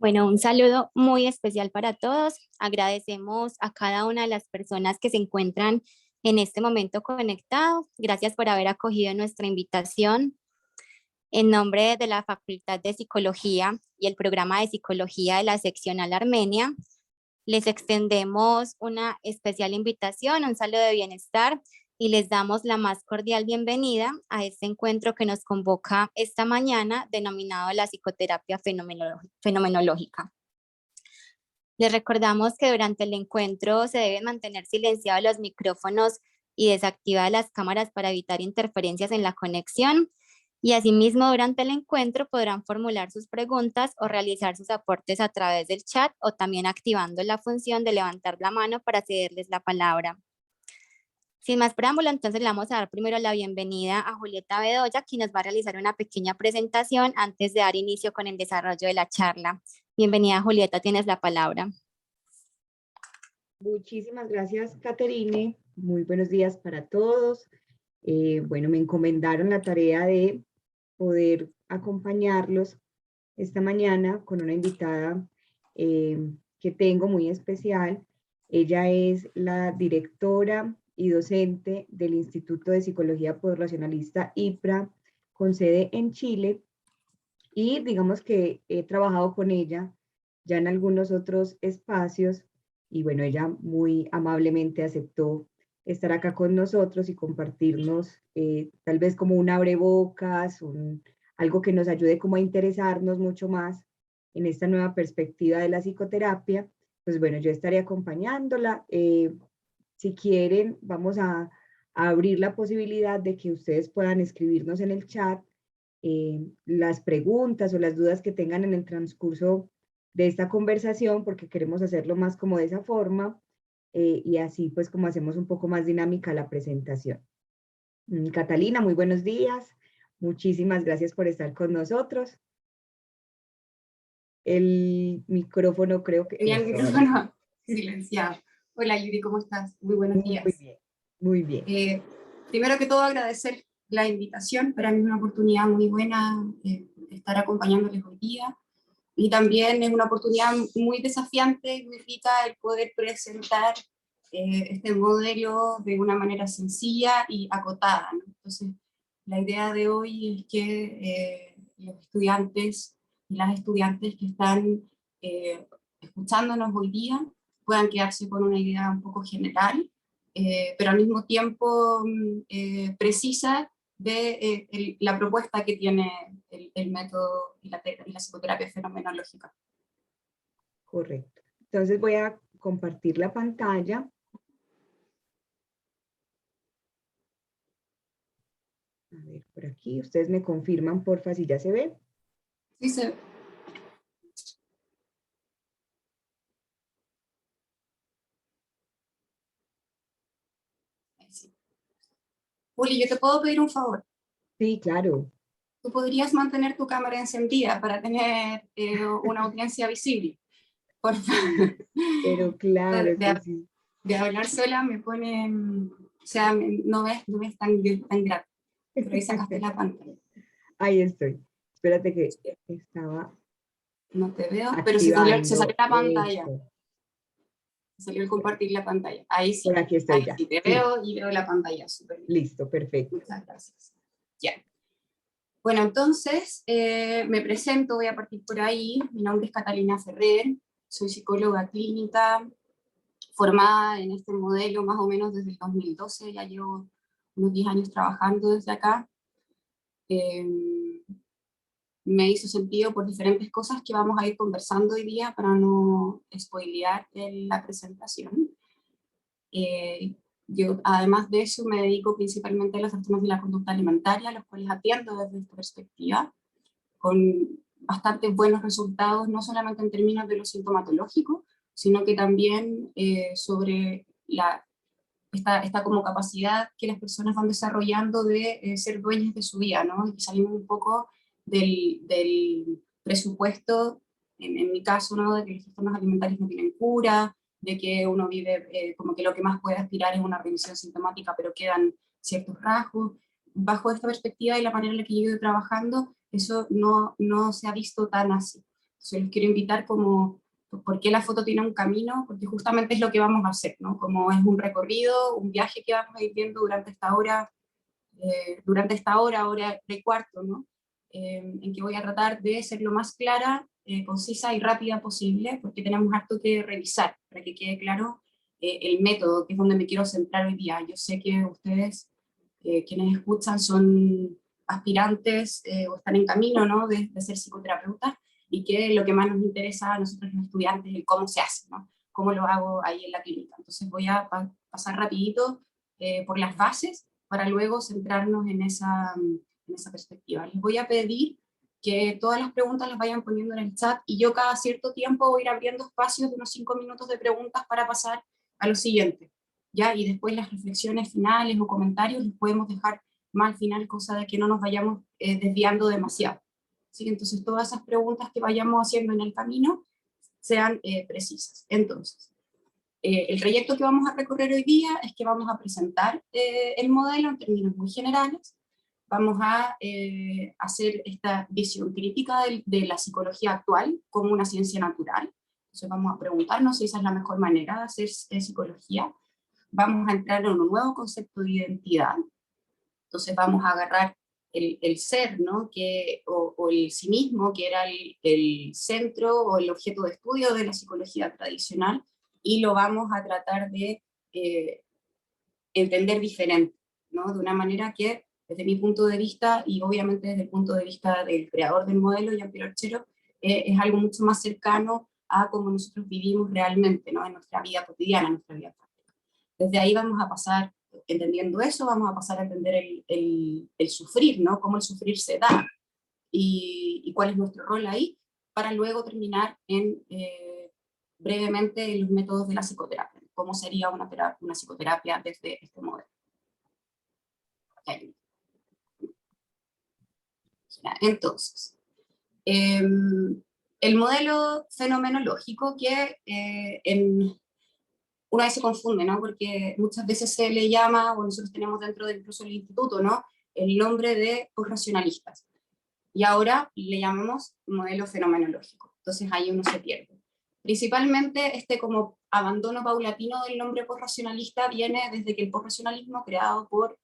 Bueno, un saludo muy especial para todos. Agradecemos a cada una de las personas que se encuentran en este momento conectados. Gracias por haber acogido nuestra invitación. En nombre de la Facultad de Psicología y el programa de Psicología de la Seccional Armenia, les extendemos una especial invitación, un saludo de bienestar y les damos la más cordial bienvenida a este encuentro que nos convoca esta mañana denominado la psicoterapia fenomenológica. Les recordamos que durante el encuentro se deben mantener silenciados los micrófonos y desactivadas las cámaras para evitar interferencias en la conexión. Y asimismo, durante el encuentro podrán formular sus preguntas o realizar sus aportes a través del chat o también activando la función de levantar la mano para cederles la palabra. Sin más preámbulo, entonces le vamos a dar primero la bienvenida a Julieta Bedoya, quien nos va a realizar una pequeña presentación antes de dar inicio con el desarrollo de la charla. Bienvenida, Julieta, tienes la palabra. Muchísimas gracias, Caterine. Muy buenos días para todos. Bueno, me encomendaron la tarea de poder acompañarlos esta mañana con una invitada que tengo muy especial. Ella es la directora y docente del Instituto de Psicología Podracionalista IPRA, con sede en Chile, y digamos que he trabajado con ella ya en algunos otros espacios, y bueno, ella muy amablemente aceptó estar acá con nosotros y compartirnos tal vez como un abrebocas, algo que nos ayude como a interesarnos mucho más en esta nueva perspectiva de la psicoterapia. Pues bueno, yo estaré acompañándola. Si quieren, vamos a abrir la posibilidad de que ustedes puedan escribirnos en el chat las preguntas o las dudas que tengan en el transcurso de esta conversación, porque queremos hacerlo más como de esa forma, y así pues como hacemos un poco más dinámica la presentación. Catalina, muy buenos días. Muchísimas gracias por estar con nosotros. El micrófono creo que... Tenía el micrófono silenciado. Hola Yuri, ¿cómo estás? Muy buenos días. Muy bien, muy bien. Primero que todo agradecer la invitación. Para mí es una oportunidad muy buena estar acompañándoles hoy día. Y también es una oportunidad muy desafiante y muy rica el poder presentar este modelo de una manera sencilla y acotada, ¿no? Entonces, la idea de hoy es que los estudiantes y las estudiantes que están escuchándonos hoy día puedan quedarse con una idea un poco general, pero al mismo tiempo precisa de la propuesta que tiene el método y la psicoterapia fenomenológica. Correcto. Entonces voy a compartir la pantalla. A ver, por aquí, ustedes me confirman, porfa, si ya se ve. Sí, se ve. Sí. Juli, ¿yo te puedo pedir un favor? Sí, claro. ¿Tú podrías mantener tu cámara encendida para tener una audiencia visible? Por favor. Pero claro que sí. De hablar sola me pone, o sea, no ves tan grave, pero ahí sacaste la pantalla. Ahí estoy. Espérate que estaba No te veo, pero se salió la pantalla. Esto. Se salió el compartir la pantalla. Ahí sí. Por aquí estoy Ahí ya. sí, te Sí. veo y veo la pantalla. Súper bien. Listo, perfecto. Muchas gracias. Ya. Bueno, entonces me presento, voy a partir por ahí. Mi nombre es Catalina Ferrer, soy psicóloga clínica, formada en este modelo más o menos desde el 2012, ya llevo unos 10 años trabajando desde acá. Me hizo sentido por diferentes cosas que vamos a ir conversando hoy día para no spoilear la presentación. Yo, además de eso, me dedico principalmente a los trastornos de la conducta alimentaria, los cuales atiendo desde esta perspectiva, con bastante buenos resultados, no solamente en términos de lo sintomatológico, sino que también sobre esta como capacidad que las personas van desarrollando de ser dueñas de su vida, ¿no? Y salimos un poco del presupuesto, en mi caso, ¿no? De que los trastornos alimentarios no tienen cura, de que uno vive como que lo que más puede aspirar es una remisión sintomática, pero quedan ciertos rasgos. Bajo esta perspectiva y la manera en la que yo he ido trabajando, eso no se ha visto tan así. Entonces los quiero invitar como, ¿por qué la foto tiene un camino? Porque justamente es lo que vamos a hacer, ¿no? Como es un recorrido, un viaje que vamos a ir viendo durante esta hora, hora y cuarto, ¿no? En que voy a tratar de ser lo más clara, concisa y rápida posible, porque tenemos harto que revisar, para que quede claro el método, que es donde me quiero centrar hoy día. Yo sé que ustedes, quienes escuchan, son aspirantes o están en camino, ¿no? de ser psicoterapeutas, y que lo que más nos interesa a nosotros los estudiantes es cómo se hace, ¿no? Cómo lo hago ahí en la clínica. Entonces voy a pasar rapidito por las bases, para luego centrarnos en esa perspectiva. Les voy a pedir que todas las preguntas las vayan poniendo en el chat, y yo cada cierto tiempo voy a ir abriendo espacios de unos 5 minutos de preguntas para pasar a lo siguiente, ¿ya? Y después las reflexiones finales o comentarios los podemos dejar más al final, cosa de que no nos vayamos desviando demasiado. ¿Sí? Entonces todas esas preguntas que vayamos haciendo en el camino sean precisas. Entonces, el trayecto que vamos a recorrer hoy día es que vamos a presentar el modelo en términos muy generales, vamos a hacer esta visión crítica de la psicología actual como una ciencia natural. Entonces vamos a preguntarnos si esa es la mejor manera de hacer psicología. Vamos a entrar en un nuevo concepto de identidad. Entonces vamos a agarrar el ser, ¿no? o el sí mismo, que era el centro o el objeto de estudio de la psicología tradicional, y lo vamos a tratar de entender diferente, ¿no? De una manera que, desde mi punto de vista, y obviamente desde el punto de vista del creador del modelo, Jean-Pierre Orchero, es algo mucho más cercano a cómo nosotros vivimos realmente, ¿no? En nuestra vida cotidiana, en nuestra vida práctica. Desde ahí vamos a pasar, entendiendo eso, vamos a pasar a entender el sufrir, ¿no? Cómo el sufrir se da, y cuál es nuestro rol ahí, para luego terminar en brevemente los métodos de la psicoterapia, cómo sería una psicoterapia desde este modelo. Okay. Entonces, el modelo fenomenológico, que una vez se confunde, ¿no? Porque muchas veces se le llama, o nosotros tenemos dentro de incluso el instituto, ¿no? El nombre de posracionalistas. Y ahora le llamamos modelo fenomenológico. Entonces ahí uno se pierde. Principalmente este como abandono paulatino del nombre posracionalista viene desde que el posracionalismo, creado por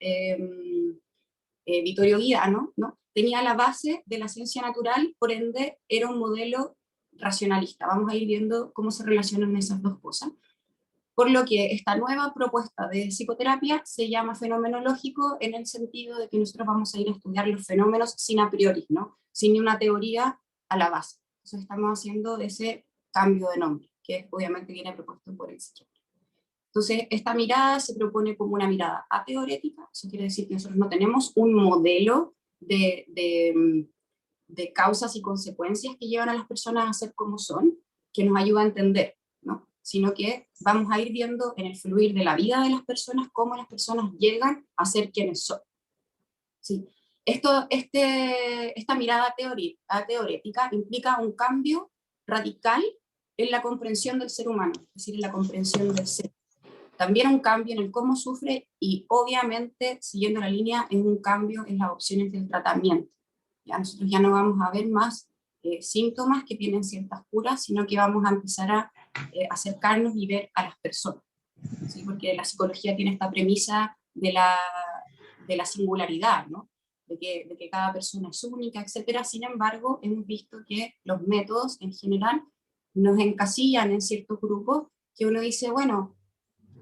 Vittorio Guidano, ¿no? Tenía la base de la ciencia natural, por ende era un modelo racionalista. Vamos a ir viendo cómo se relacionan esas dos cosas. Por lo que esta nueva propuesta de psicoterapia se llama fenomenológico, en el sentido de que nosotros vamos a ir a estudiar los fenómenos sin a priori, ¿no? Sin una teoría a la base. Entonces estamos haciendo ese cambio de nombre, que obviamente viene propuesto por el psiquiatra. Entonces esta mirada se propone como una mirada ateorética. Eso quiere decir que nosotros no tenemos un modelo de causas y consecuencias que llevan a las personas a ser como son, que nos ayuda a entender, ¿no? Sino que vamos a ir viendo en el fluir de la vida de las personas cómo las personas llegan a ser quienes son. ¿Sí? Esta mirada teorética implica un cambio radical en la comprensión del ser humano, es decir, en la comprensión del ser. También un cambio en el cómo sufre, y obviamente, siguiendo la línea, en un cambio en las opciones del tratamiento. ¿Ya? Nosotros ya no vamos a ver más síntomas que tienen ciertas curas, sino que vamos a empezar a acercarnos y ver a las personas, ¿sí? Porque la psicología tiene esta premisa de la singularidad, ¿no? de que cada persona es única, etc. Sin embargo, hemos visto que los métodos en general nos encasillan en ciertos grupos, que uno dice, bueno,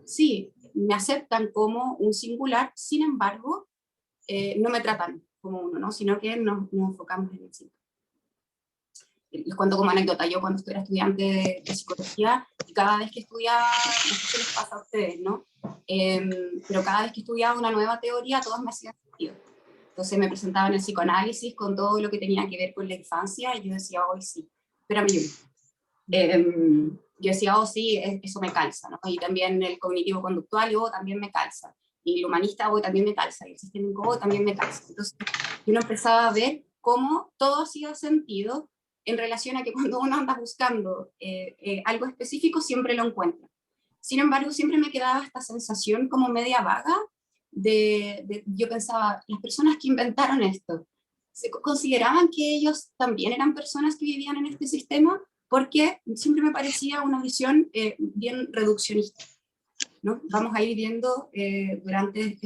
sí, me aceptan como un singular, sin embargo, no me tratan como uno, ¿no? Sino que nos enfocamos en el síntoma. Les cuento como anécdota, yo cuando era estudiante de psicología, y cada vez que estudiaba, no sé si les pasa a ustedes, ¿no? Pero cada vez que estudiaba una nueva teoría, todas me hacían sentido. Entonces me presentaban el psicoanálisis con todo lo que tenía que ver con la infancia, y yo decía, hoy sí, espérame yo decía, oh sí, eso me calza, ¿no? Y también el cognitivo-conductual, también me calza. Y el humanista, también me calza. Y el sistémico, también me calza. Entonces, uno empezaba a ver cómo todo hacía sentido en relación a que cuando uno anda buscando algo específico, siempre lo encuentra. Sin embargo, siempre me quedaba esta sensación como media vaga yo pensaba, las personas que inventaron esto, consideraban que ellos también eran personas que vivían en este sistema, porque siempre me parecía una visión bien reduccionista, ¿no? Vamos a ir viendo durante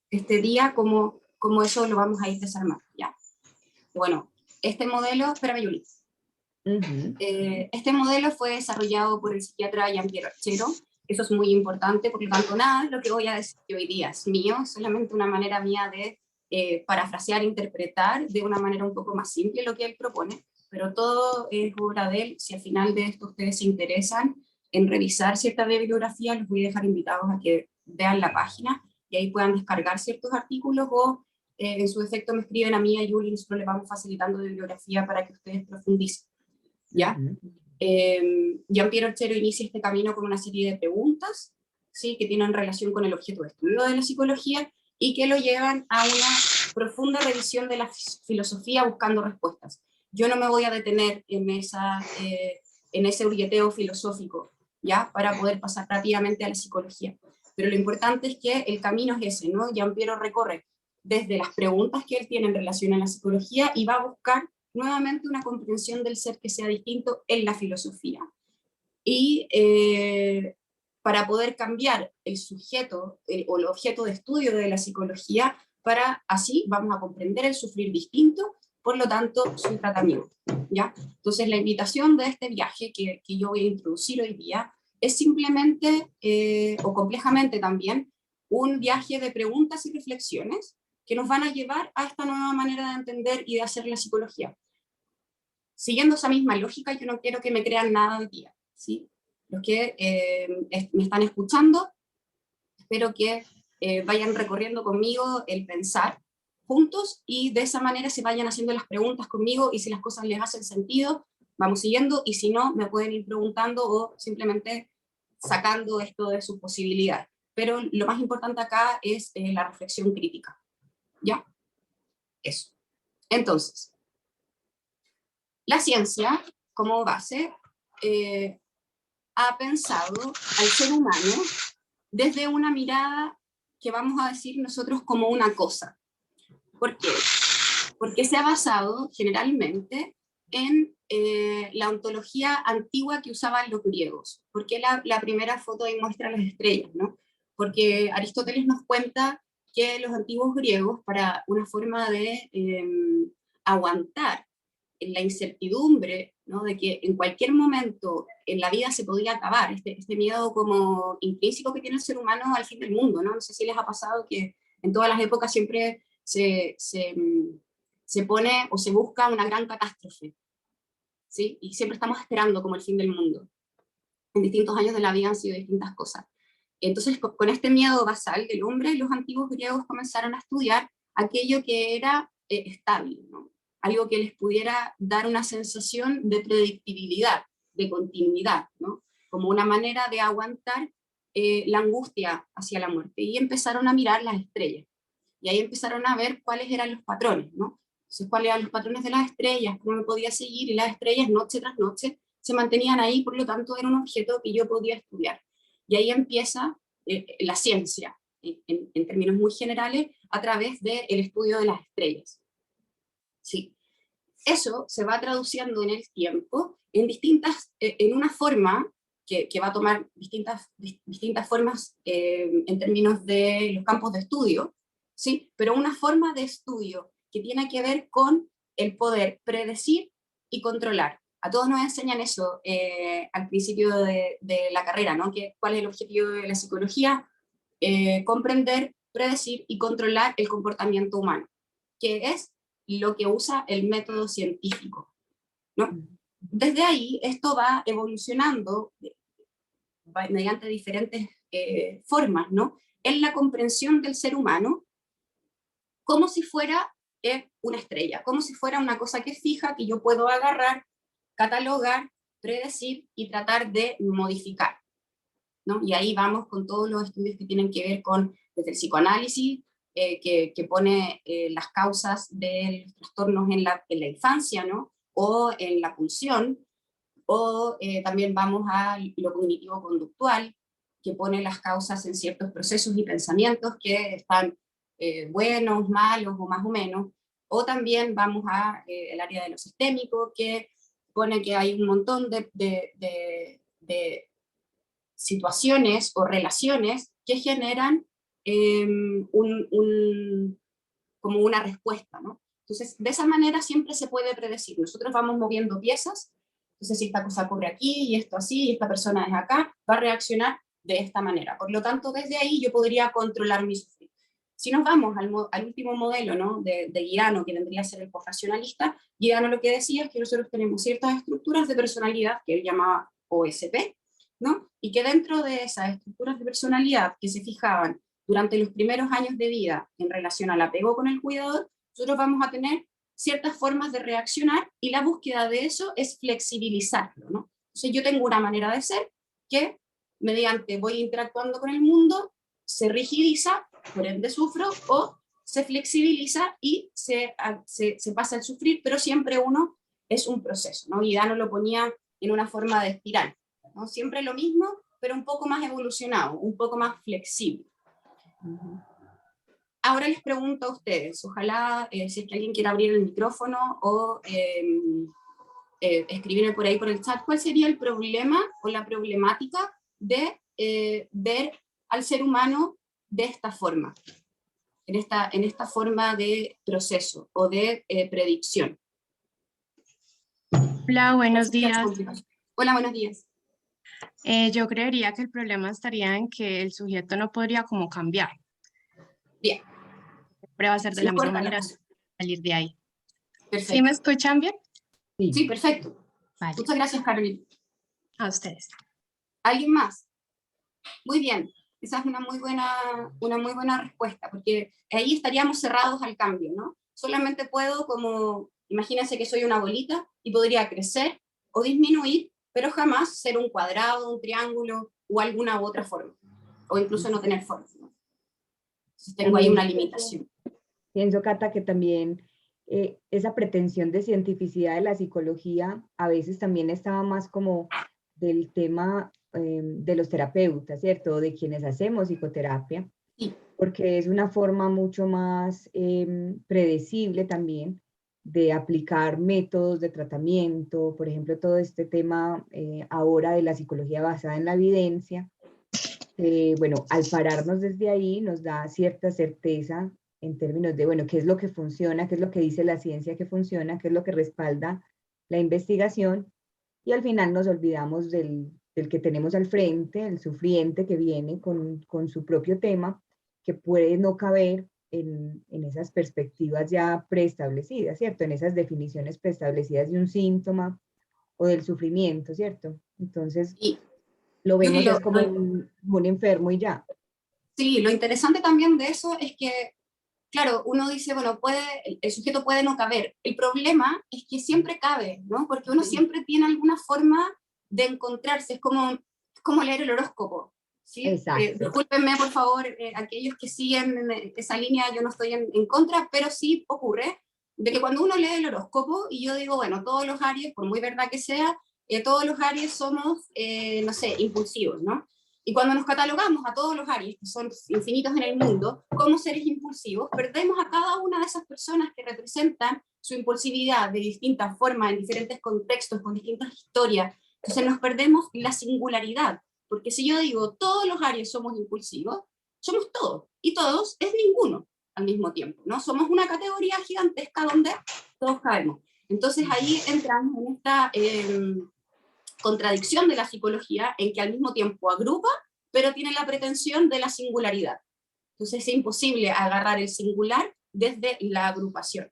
este día cómo eso lo vamos a ir desarmando, ¿ya? Bueno, este modelo, espérame, Yuli. Este modelo fue desarrollado por el psiquiatra Jean-Pierre Archero. Eso es muy importante, porque tanto nada de lo que voy a decir hoy día es mío, es solamente una manera mía de parafrasear, interpretar de una manera un poco más simple lo que él propone, pero todo es obra de él. Si al final de esto ustedes se interesan en revisar cierta bibliografía, los voy a dejar invitados a que vean la página y ahí puedan descargar ciertos artículos o en su defecto me escriben a mí, a Yuli, y nosotros les vamos facilitando bibliografía para que ustedes profundicen, ¿ya? Jean-Pierre Archero inicia este camino con una serie de preguntas, ¿sí?, que tienen relación con el objeto de estudio de la psicología y que lo llevan a una profunda revisión de la filosofía buscando respuestas. Yo no me voy a detener en ese hurgueteo filosófico, ¿ya?, para poder pasar rápidamente a la psicología. Pero lo importante es que el camino es ese, ¿no? Jean-Pierre recorre desde las preguntas que él tiene en relación a la psicología y va a buscar nuevamente una comprensión del ser que sea distinto en la filosofía. Y para poder cambiar el sujeto o el objeto de estudio de la psicología, para así vamos a comprender el sufrir distinto, por lo tanto su tratamiento, ¿ya? Entonces la invitación de este viaje que yo voy a introducir hoy día es simplemente, o complejamente también, un viaje de preguntas y reflexiones que nos van a llevar a esta nueva manera de entender y de hacer la psicología. Siguiendo esa misma lógica, yo no quiero que me crean nada hoy día, ¿sí? Los que me están escuchando, espero que vayan recorriendo conmigo el pensar juntos y de esa manera se vayan haciendo las preguntas conmigo y si las cosas les hacen sentido, vamos siguiendo y si no, me pueden ir preguntando o simplemente sacando esto de sus posibilidades. Pero lo más importante acá es la reflexión crítica, ¿ya? Eso. Entonces, la ciencia, como base, ha pensado al ser humano desde una mirada que vamos a decir nosotros como una cosa. ¿Por qué? Porque se ha basado generalmente en la ontología antigua que usaban los griegos. ¿Por qué la primera foto ahí muestra las estrellas, ¿no? Porque Aristóteles nos cuenta que los antiguos griegos, para una forma de aguantar en la incertidumbre, ¿no?, de que en cualquier momento en la vida se podía acabar, este miedo como intrínseco que tiene el ser humano al fin del mundo, ¿no? No sé si les ha pasado que en todas las épocas siempre se pone o se busca una gran catástrofe, ¿sí? Y siempre estamos esperando como el fin del mundo. En distintos años de la vida han sido distintas cosas. Entonces, con este miedo basal del hombre, los antiguos griegos comenzaron a estudiar aquello que era estable, ¿no? Algo que les pudiera dar una sensación de predictibilidad, de continuidad, ¿no? Como una manera de aguantar la angustia hacia la muerte. Y empezaron a mirar las estrellas. Y ahí empezaron a ver cuáles eran los patrones, ¿no? Entonces, cuáles eran los patrones de las estrellas, cómo me podía seguir, y las estrellas noche tras noche se mantenían ahí, por lo tanto era un objeto que yo podía estudiar. Y ahí empieza la ciencia, en términos muy generales, a través del estudio de las estrellas. Sí. Eso se va traduciendo en el tiempo en una forma que va a tomar distintas formas en términos de los campos de estudio, ¿sí? Pero una forma de estudio que tiene que ver con el poder predecir y controlar. A todos nos enseñan eso al principio de la carrera, ¿no? ¿Cuál es el objetivo de la psicología? Comprender, predecir y controlar el comportamiento humano, que es lo que usa el método científico, ¿no? Desde ahí esto va evolucionando mediante diferentes formas, ¿no?, en la comprensión del ser humano como si fuera una estrella, como si fuera una cosa que es fija, que yo puedo agarrar, catalogar, predecir y tratar de modificar, ¿no? Y ahí vamos con todos los estudios que tienen que ver con, desde el psicoanálisis, que pone las causas de los trastornos en la infancia, ¿no?, o en la pulsión, o también vamos a lo cognitivo-conductual, que pone las causas en ciertos procesos y pensamientos que están buenos, malos o más o menos, O también vamos a el área de lo sistémico, que pone que hay un montón de situaciones o relaciones que generan como una respuesta, ¿no? Entonces, de esa manera siempre se puede predecir. Nosotros vamos moviendo piezas, entonces si esta cosa ocurre aquí, y esto así, y esta persona es acá, va a reaccionar de esta manera. Por lo tanto, desde ahí yo podría controlar mi sufrir. Si nos vamos al último modelo, ¿no?, de Guirano, que vendría a ser el postracionalista, Guirano lo que decía es que nosotros tenemos ciertas estructuras de personalidad, que él llamaba OSP, ¿no? Y que dentro de esas estructuras de personalidad que se fijaban durante los primeros años de vida en relación al apego con el cuidador, nosotros vamos a tener ciertas formas de reaccionar, y la búsqueda de eso es flexibilizarlo, ¿no? Entonces yo tengo una manera de ser que, mediante voy interactuando con el mundo, se rigidiza, por ende sufro, o se flexibiliza y se pasa al sufrir, pero siempre uno es un proceso, ¿no? Y Dano lo ponía en una forma de espiral, ¿no? Siempre lo mismo, pero un poco más evolucionado, un poco más flexible. Ahora les pregunto a ustedes, ojalá si es que alguien quiera abrir el micrófono o escribirme por ahí por el chat, ¿cuál sería el problema o la problemática de ver al ser humano de esta forma, en esta forma de proceso o de predicción? Hola, buenos días. Hola, buenos días. Yo creería que el problema estaría en que el sujeto no podría como cambiar. Bien. Siempre va a ser de la misma manera salir de ahí. Perfecto. ¿Sí me escuchan bien? Sí, perfecto. Vale. Muchas gracias, Carolina. A ustedes. ¿Alguien más? Muy bien. Esa es una muy buena respuesta, porque ahí estaríamos cerrados al cambio, ¿no? Solamente puedo, como, imagínense que soy una bolita y podría crecer o disminuir, pero jamás ser un cuadrado, un triángulo o alguna otra forma, o incluso no tener forma, ¿no? Entonces tengo ahí una limitación. Pienso, Cata, que también esa pretensión de cientificidad de la psicología a veces también estaba más como del tema de los terapeutas, ¿cierto? De quienes hacemos psicoterapia, Sí. Porque es una forma mucho más predecible también de aplicar métodos de tratamiento, por ejemplo, todo este tema ahora de la psicología basada en la evidencia. Bueno, al pararnos desde ahí nos da cierta certeza en términos de, bueno, qué es lo que funciona, qué es lo que dice la ciencia que funciona, qué es lo que respalda la investigación, y al final nos olvidamos del que tenemos al frente, el sufriente que viene con su propio tema, que puede no caber en esas perspectivas ya preestablecidas, ¿cierto? En esas definiciones preestablecidas de un síntoma o del sufrimiento, ¿cierto? Entonces, lo vemos es como un enfermo y ya. Sí, lo interesante también de eso es que, claro, uno dice, bueno, el sujeto puede no caber. El problema es que siempre cabe, ¿no? Porque uno siempre tiene alguna forma de encontrarse, es como leer el horóscopo, ¿sí? Exacto. Discúlpenme, por favor, aquellos que siguen esa línea, yo no estoy en contra, pero sí ocurre de que cuando uno lee el horóscopo, y yo digo, bueno, todos los Aries, por muy verdad que sea, todos los Aries somos, no sé, impulsivos, ¿no? Y cuando nos catalogamos a todos los Aries, que son infinitos en el mundo, como seres impulsivos, perdemos a cada una de esas personas que representan su impulsividad de distintas formas, en diferentes contextos, con distintas historias. Entonces nos perdemos la singularidad, porque si yo digo todos los Aries somos impulsivos, somos todos, y todos es ninguno al mismo tiempo, ¿no? Somos una categoría gigantesca donde todos caemos. Entonces ahí entramos en esta contradicción de la psicología, en que al mismo tiempo agrupa, pero tiene la pretensión de la singularidad. Entonces es imposible agarrar el singular desde la agrupación,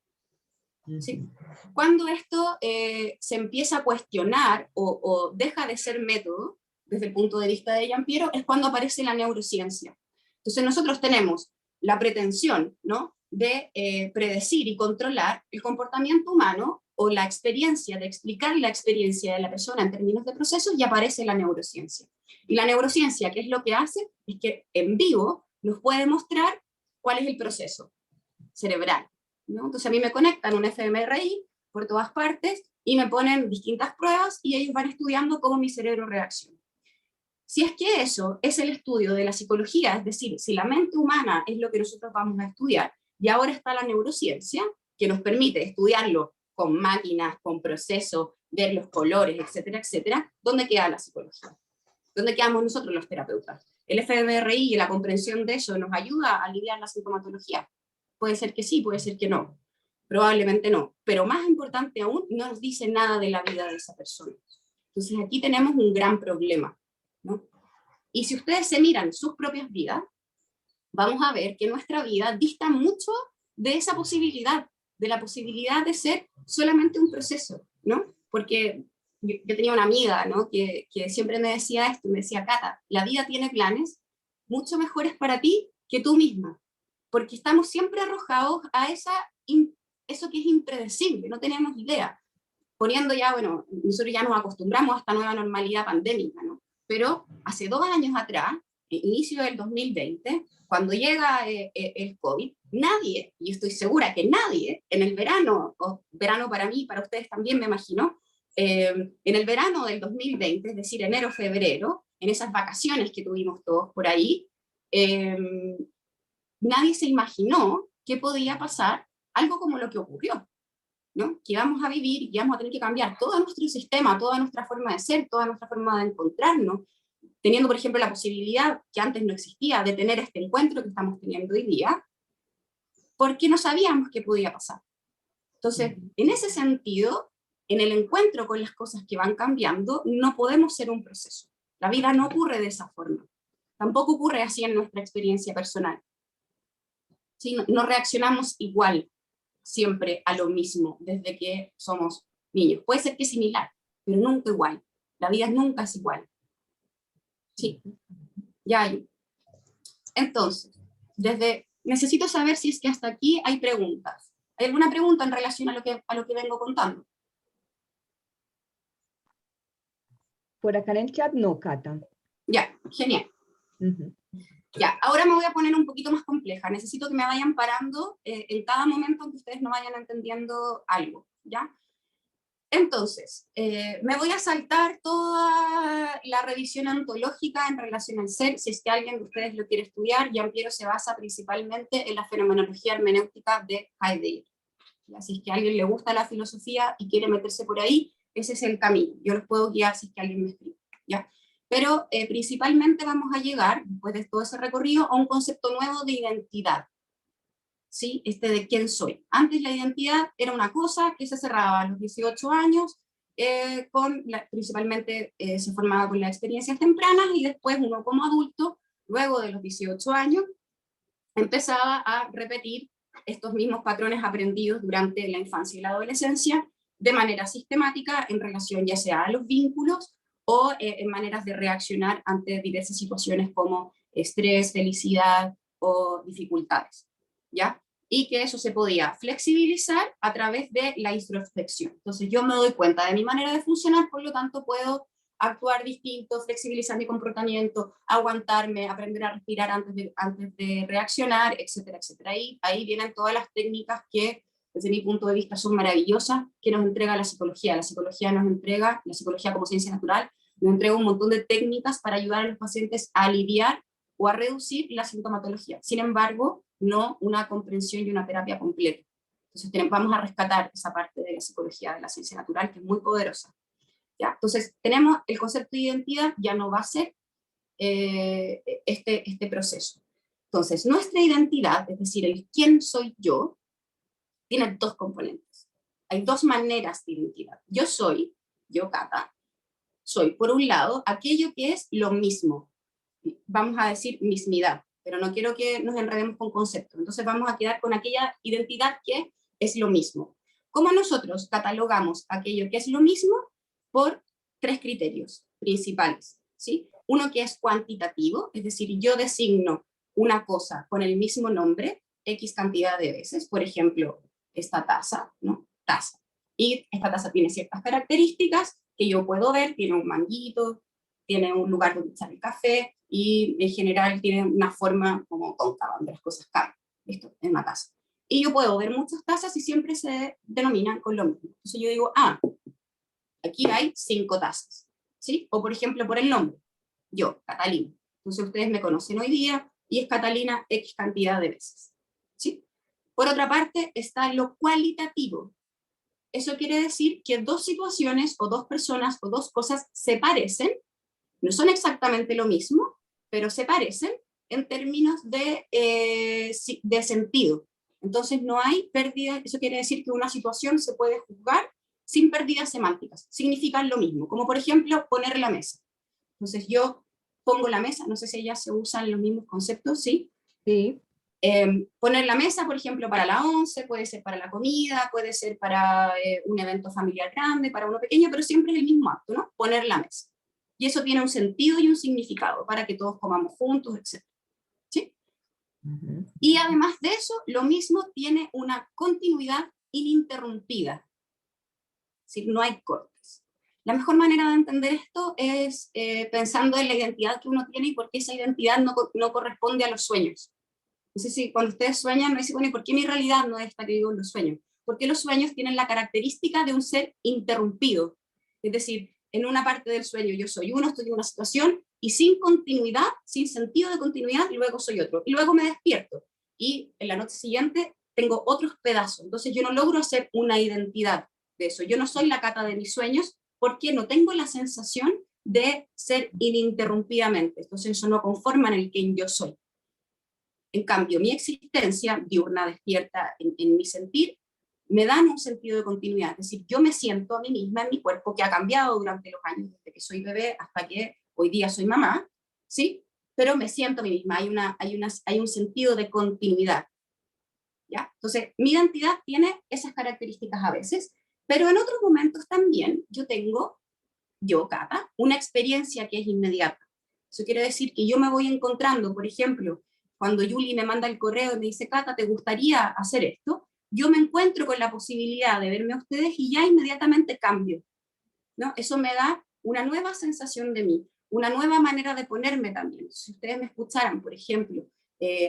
¿sí? Cuando esto se empieza a cuestionar o deja de ser método, desde el punto de vista de Giampiero, es cuando aparece la neurociencia. Entonces nosotros tenemos la pretensión, ¿no?, de predecir y controlar el comportamiento humano, o la experiencia, de explicar la experiencia de la persona en términos de procesos, y aparece la neurociencia. Y la neurociencia, ¿qué es lo que hace? Es que en vivo nos puede mostrar cuál es el proceso cerebral, ¿no? Entonces a mí me conectan un fMRI por todas partes y me ponen distintas pruebas y ellos van estudiando cómo mi cerebro reacciona. Si es que eso es el estudio de la psicología, es decir, si la mente humana es lo que nosotros vamos a estudiar, y ahora está la neurociencia, que nos permite estudiarlo con máquinas, con procesos, ver los colores, etcétera, etcétera, ¿dónde queda la psicología? ¿Dónde quedamos nosotros los terapeutas? ¿El fMRI y la comprensión de eso nos ayuda a aliviar la sintomatología? Puede ser que sí, puede ser que no. Probablemente no. Pero más importante aún, no nos dice nada de la vida de esa persona. Entonces aquí tenemos un gran problema, ¿no? Y si ustedes se miran sus propias vidas, vamos a ver que nuestra vida dista mucho de esa posibilidad, de la posibilidad de ser solamente un proceso, ¿no? Porque yo tenía una amiga, ¿no? que siempre me decía esto, me decía, Cata, la vida tiene planes mucho mejores para ti que tú misma, porque estamos siempre arrojados a eso que es impredecible, no tenemos idea. Poniendo ya, bueno, nosotros ya nos acostumbramos a esta nueva normalidad pandémica, ¿no? Pero hace 2 años atrás, inicio del 2020, cuando llega el COVID, nadie, y estoy segura que nadie, en el verano, o verano para mí, para ustedes también me imagino, en el verano del 2020, es decir, enero, febrero, en esas vacaciones que tuvimos todos por ahí, nadie se imaginó que podía pasar algo como lo que ocurrió, ¿no? Que íbamos a vivir y íbamos a tener que cambiar todo nuestro sistema, toda nuestra forma de ser, toda nuestra forma de encontrarnos, teniendo, por ejemplo, la posibilidad que antes no existía de tener este encuentro que estamos teniendo hoy día, porque no sabíamos qué podía pasar. Entonces, en ese sentido, en el encuentro con las cosas que van cambiando, no podemos ser un proceso. La vida no ocurre de esa forma. Tampoco ocurre así en nuestra experiencia personal. ¿Sí? No reaccionamos igual siempre a lo mismo desde que somos niños. Puede ser que es similar, pero nunca igual. La vida nunca es igual. Sí, ya hay. Entonces, necesito saber si es que hasta aquí hay preguntas. ¿Hay alguna pregunta en relación a lo que vengo contando? Por acá en el chat no, Cata. Ya, genial. Ujú. Ya, ahora me voy a poner un poquito más compleja. Necesito que me vayan parando en cada momento en que ustedes no vayan entendiendo algo, ¿ya? Entonces, me voy a saltar toda la revisión ontológica en relación al ser, si es que alguien de ustedes lo quiere estudiar. Jean-Pierre se basa principalmente en la fenomenología hermenéutica de Heidegger. Si es que a alguien le gusta la filosofía y quiere meterse por ahí, ese es el camino. Yo los puedo guiar si es que alguien me escribe, ¿ya? Pero principalmente vamos a llegar, después de todo ese recorrido, a un concepto nuevo de identidad. ¿Sí? De quién soy. Antes la identidad era una cosa que se cerraba a los 18 años, principalmente se formaba con las experiencias tempranas, y después uno como adulto, luego de los 18 años, empezaba a repetir estos mismos patrones aprendidos durante la infancia y la adolescencia de manera sistemática en relación ya sea a los vínculos o en maneras de reaccionar ante diversas situaciones como estrés, felicidad o dificultades, ¿ya? Y que eso se podía flexibilizar a través de la introspección. Entonces yo me doy cuenta de mi manera de funcionar, por lo tanto puedo actuar distinto, flexibilizar mi comportamiento, aguantarme, aprender a respirar antes de reaccionar, etcétera, etcétera. Ahí vienen todas las técnicas que, desde mi punto de vista, son maravillosas, que nos entrega la psicología. La psicología la psicología como ciencia natural, nos entrega un montón de técnicas para ayudar a los pacientes a aliviar o a reducir la sintomatología. Sin embargo, no una comprensión y una terapia completa. Entonces vamos a rescatar esa parte de la psicología de la ciencia natural, que es muy poderosa. ¿Ya? Entonces tenemos el concepto de identidad, ya no va a ser este proceso. Entonces nuestra identidad, es decir, el quién soy yo, tiene 2 componentes. Hay 2 maneras de identidad. Yo Cata, soy por un lado aquello que es lo mismo, vamos a decir mismidad, pero no quiero que nos enredemos con conceptos, entonces vamos a quedar con aquella identidad que es lo mismo. ¿Cómo nosotros catalogamos aquello que es lo mismo? Por 3 criterios principales, ¿sí? Uno que es cuantitativo, es decir, yo designo una cosa con el mismo nombre X cantidad de veces, por ejemplo, esta taza, ¿no? Taza. Y esta taza tiene ciertas características que yo puedo ver, tiene un manguito, tiene un lugar donde echar el café, y en general tiene una forma como cóncava, donde las cosas caen. Esto es una taza. Y yo puedo ver muchas tazas y siempre se denominan con lo mismo. Entonces yo digo, aquí hay 5 tazas, ¿sí? O por ejemplo, por el nombre, yo, Catalina. Entonces ustedes me conocen hoy día y es Catalina X cantidad de veces, ¿sí? Por otra parte, está lo cualitativo. Eso quiere decir que dos situaciones, o dos personas, o dos cosas se parecen, no son exactamente lo mismo, pero se parecen en términos de sentido. Entonces no hay pérdida, eso quiere decir que una situación se puede juzgar sin pérdidas semánticas, significan lo mismo, como por ejemplo poner la mesa. Entonces yo pongo la mesa, no sé si ya se usan los mismos conceptos, ¿sí? Sí. Poner la mesa, por ejemplo, para la once, puede ser para la comida, puede ser para un evento familiar grande, para uno pequeño, pero siempre es el mismo acto, ¿no? Poner la mesa. Y eso tiene un sentido y un significado para que todos comamos juntos, etc. ¿Sí? Ujú. Y además de eso, lo mismo tiene una continuidad ininterrumpida. ¿Sí? No hay cortes. La mejor manera de entender esto es pensando en la identidad que uno tiene y por qué esa identidad no corresponde a los sueños. No sé si cuando ustedes sueñan me dicen, bueno, ¿y por qué mi realidad no es esta que digo en los sueños? Porque los sueños tienen la característica de un ser interrumpido. Es decir, en una parte del sueño yo soy uno, estoy en una situación, y sin continuidad, sin sentido de continuidad, luego soy otro. Y luego me despierto. Y en la noche siguiente tengo otros pedazos. Entonces yo no logro hacer una identidad de eso. Yo no soy la Cata de mis sueños porque no tengo la sensación de ser ininterrumpidamente. Entonces eso no conforma en el quien yo soy. En cambio, mi existencia diurna, despierta, en mi sentir, me dan un sentido de continuidad. Es decir, yo me siento a mí misma en mi cuerpo, que ha cambiado durante los años, desde que soy bebé hasta que hoy día soy mamá, ¿sí? Pero me siento a mí misma, hay un sentido de continuidad. ¿Ya? Entonces, mi identidad tiene esas características a veces, pero en otros momentos también yo, Cata, una experiencia que es inmediata. Eso quiere decir que yo me voy encontrando, por ejemplo, cuando Yuli me manda el correo y me dice, Cata, ¿te gustaría hacer esto? Yo me encuentro con la posibilidad de verme a ustedes y ya inmediatamente cambio, ¿no? Eso me da una nueva sensación de mí, una nueva manera de ponerme también. Si ustedes me escucharan, por ejemplo,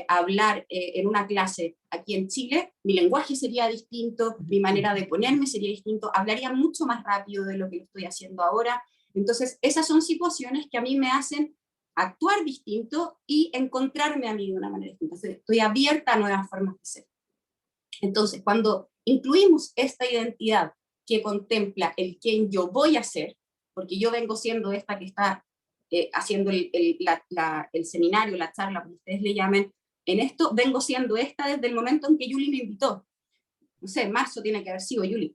hablar en una clase aquí en Chile, mi lenguaje sería distinto, mi manera de ponerme sería distinto, hablaría mucho más rápido de lo que estoy haciendo ahora. Entonces, esas son situaciones que a mí me hacen actuar distinto y encontrarme a mí de una manera distinta. Entonces, estoy abierta a nuevas formas de ser. Entonces, cuando incluimos esta identidad que contempla el quién yo voy a ser, porque yo vengo siendo esta que está haciendo el seminario, la charla, como ustedes le llamen, en esto vengo siendo esta desde el momento en que Yuli me invitó. No sé, en marzo tiene que haber sido Yuli,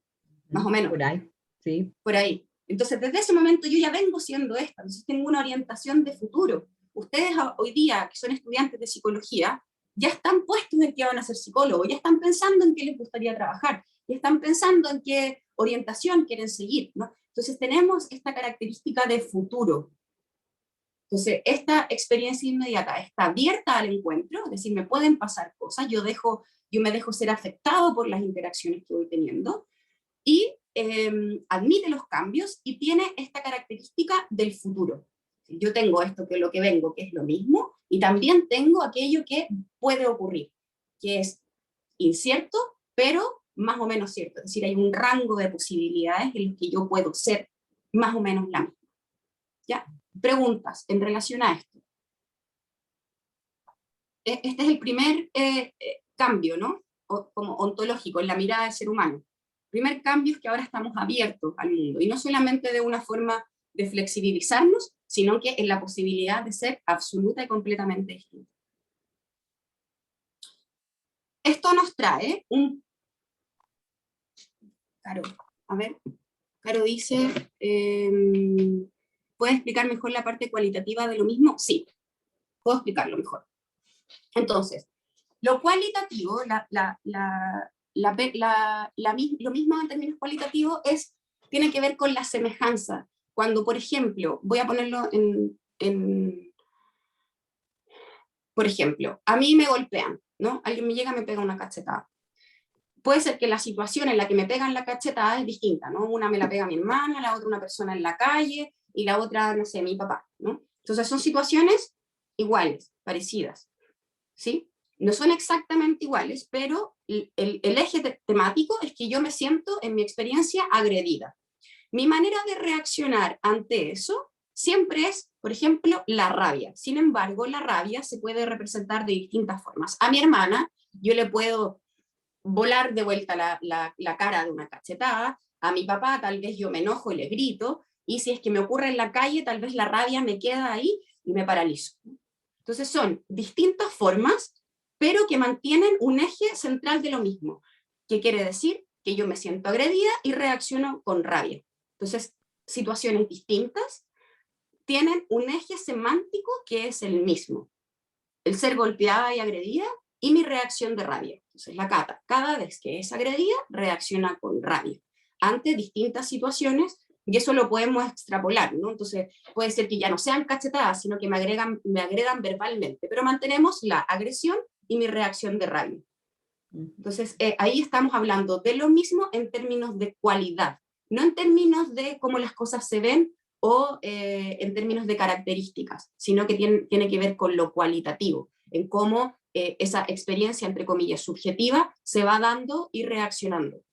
más o menos. Por ahí, sí. Por ahí. Entonces, desde ese momento yo ya vengo siendo esta, entonces tengo una orientación de futuro. Ustedes hoy día, que son estudiantes de psicología, ya están puestos en que van a ser psicólogos, ya están pensando en qué les gustaría trabajar, ya están pensando en qué orientación quieren seguir, ¿no? Entonces tenemos esta característica de futuro. Entonces, esta experiencia inmediata está abierta al encuentro, es decir, me pueden pasar cosas, yo me dejo ser afectado por las interacciones que voy teniendo, y admite los cambios y tiene esta característica del futuro. Yo tengo esto que es lo que vengo, que es lo mismo, y también tengo aquello que puede ocurrir, que es incierto, pero más o menos cierto. Es decir, hay un rango de posibilidades en los que yo puedo ser más o menos la misma. ¿Ya? Preguntas en relación a esto. Este es el primer cambio, ¿no? Como ontológico, en la mirada del ser humano. El primer cambio es que ahora estamos abiertos al mundo, y no solamente de una forma de flexibilizarnos, sino que en la posibilidad de ser absoluta y completamente distinta. Esto nos trae un... Caro, a ver, Caro dice, ¿puedes explicar mejor la parte cualitativa de lo mismo? Sí, puedo explicarlo mejor. Entonces, lo cualitativo, lo mismo en términos cualitativos, tiene que ver con la semejanza. Cuando, por ejemplo, voy a ponerlo por ejemplo, a mí me golpean, ¿no? Alguien me llega y me pega una cachetada. Puede ser que la situación en la que me pegan la cachetada es distinta, ¿no? Una me la pega mi hermana, la otra una persona en la calle, y la otra, no sé, mi papá, ¿no? Entonces son situaciones iguales, parecidas, ¿sí? No son exactamente iguales, pero el eje temático es que yo me siento, en mi experiencia, agredida. Mi manera de reaccionar ante eso siempre es, por ejemplo, la rabia. Sin embargo, la rabia se puede representar de distintas formas. A mi hermana yo le puedo volar de vuelta la cara de una cachetada. A mi papá tal vez yo me enojo y le grito, y si es que me ocurre en la calle, tal vez la rabia me queda ahí y me paralizo. Entonces son distintas formas, pero que mantienen un eje central de lo mismo, que quiere decir que yo me siento agredida y reacciono con rabia. Entonces, situaciones distintas tienen un eje semántico que es el mismo. El ser golpeada y agredida y mi reacción de rabia. Entonces la Cata, cada vez que es agredida, reacciona con rabia ante distintas situaciones, y eso lo podemos extrapolar, ¿no? Entonces puede ser que ya no sean cachetadas, sino que me agredan verbalmente, pero mantenemos la agresión y mi reacción de rabia. Entonces ahí estamos hablando de lo mismo en términos de cualidad, no en términos de cómo las cosas se ven o en términos de características, sino que tiene que ver con lo cualitativo, en cómo esa experiencia, entre comillas, subjetiva, se va dando y reaccionando.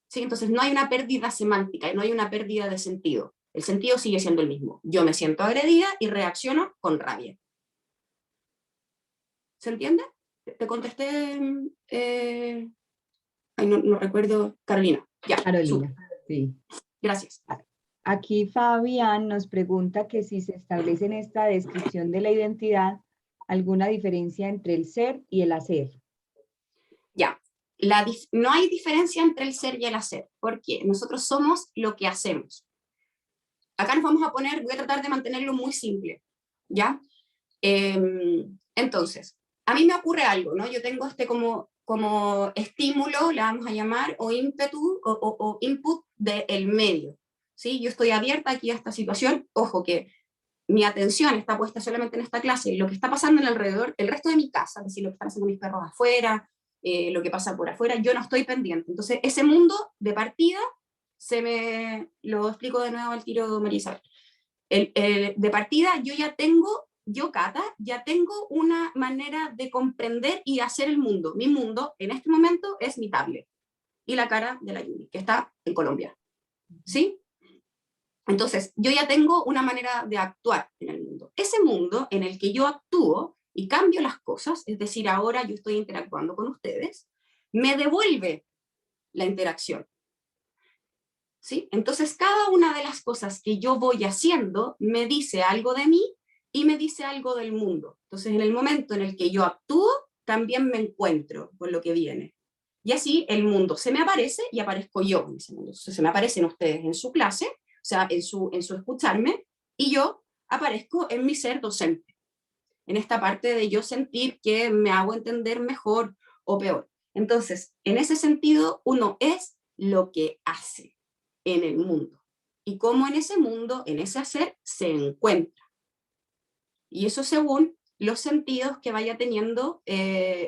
¿Sí? Entonces no hay una pérdida semántica y no hay una pérdida de sentido. El sentido sigue siendo el mismo. Yo me siento agredida y reacciono con rabia. ¿Se entiende? ¿Te contesté? No recuerdo. Carolina. Ya, Carolina, sí. Gracias. Aquí Fabián nos pregunta que si se establece en esta descripción de la identidad alguna diferencia entre el ser y el hacer. Ya, no hay diferencia entre el ser y el hacer, porque nosotros somos lo que hacemos. Acá nos vamos a poner, voy a tratar de mantenerlo muy simple, ¿ya? Entonces, a mí me ocurre algo, ¿no? Yo tengo como estímulo, le vamos a llamar, o ímpetu, o input del medio, ¿sí? Yo estoy abierta aquí a esta situación, ojo que mi atención está puesta solamente en esta clase, lo que está pasando en alrededor, el resto de mi casa, es decir, lo que están haciendo mis perros afuera, lo que pasa por afuera, yo no estoy pendiente. Entonces, ese mundo de partida, lo explico de nuevo al tiro, María Isabel. De partida, yo, Cata, ya tengo una manera de comprender y hacer el mundo. Mi mundo, en este momento, es mi tablet y la cara de la Yuri, que está en Colombia. ¿Sí? Entonces, yo ya tengo una manera de actuar en el mundo. Ese mundo en el que yo actúo y cambio las cosas, es decir, ahora yo estoy interactuando con ustedes, me devuelve la interacción. ¿Sí? Entonces, cada una de las cosas que yo voy haciendo me dice algo de mí y me dice algo del mundo. Entonces, en el momento en el que yo actúo, también me encuentro con lo que viene. Y así el mundo se me aparece y aparezco yo en ese mundo. Entonces, se me aparecen ustedes en su clase, o sea, en su escucharme, y yo aparezco en mi ser docente, en esta parte de yo sentir que me hago entender mejor o peor. Entonces, en ese sentido, uno es lo que hace en el mundo, y cómo en ese mundo, en ese hacer, se encuentra. Y eso según los sentidos que vaya teniendo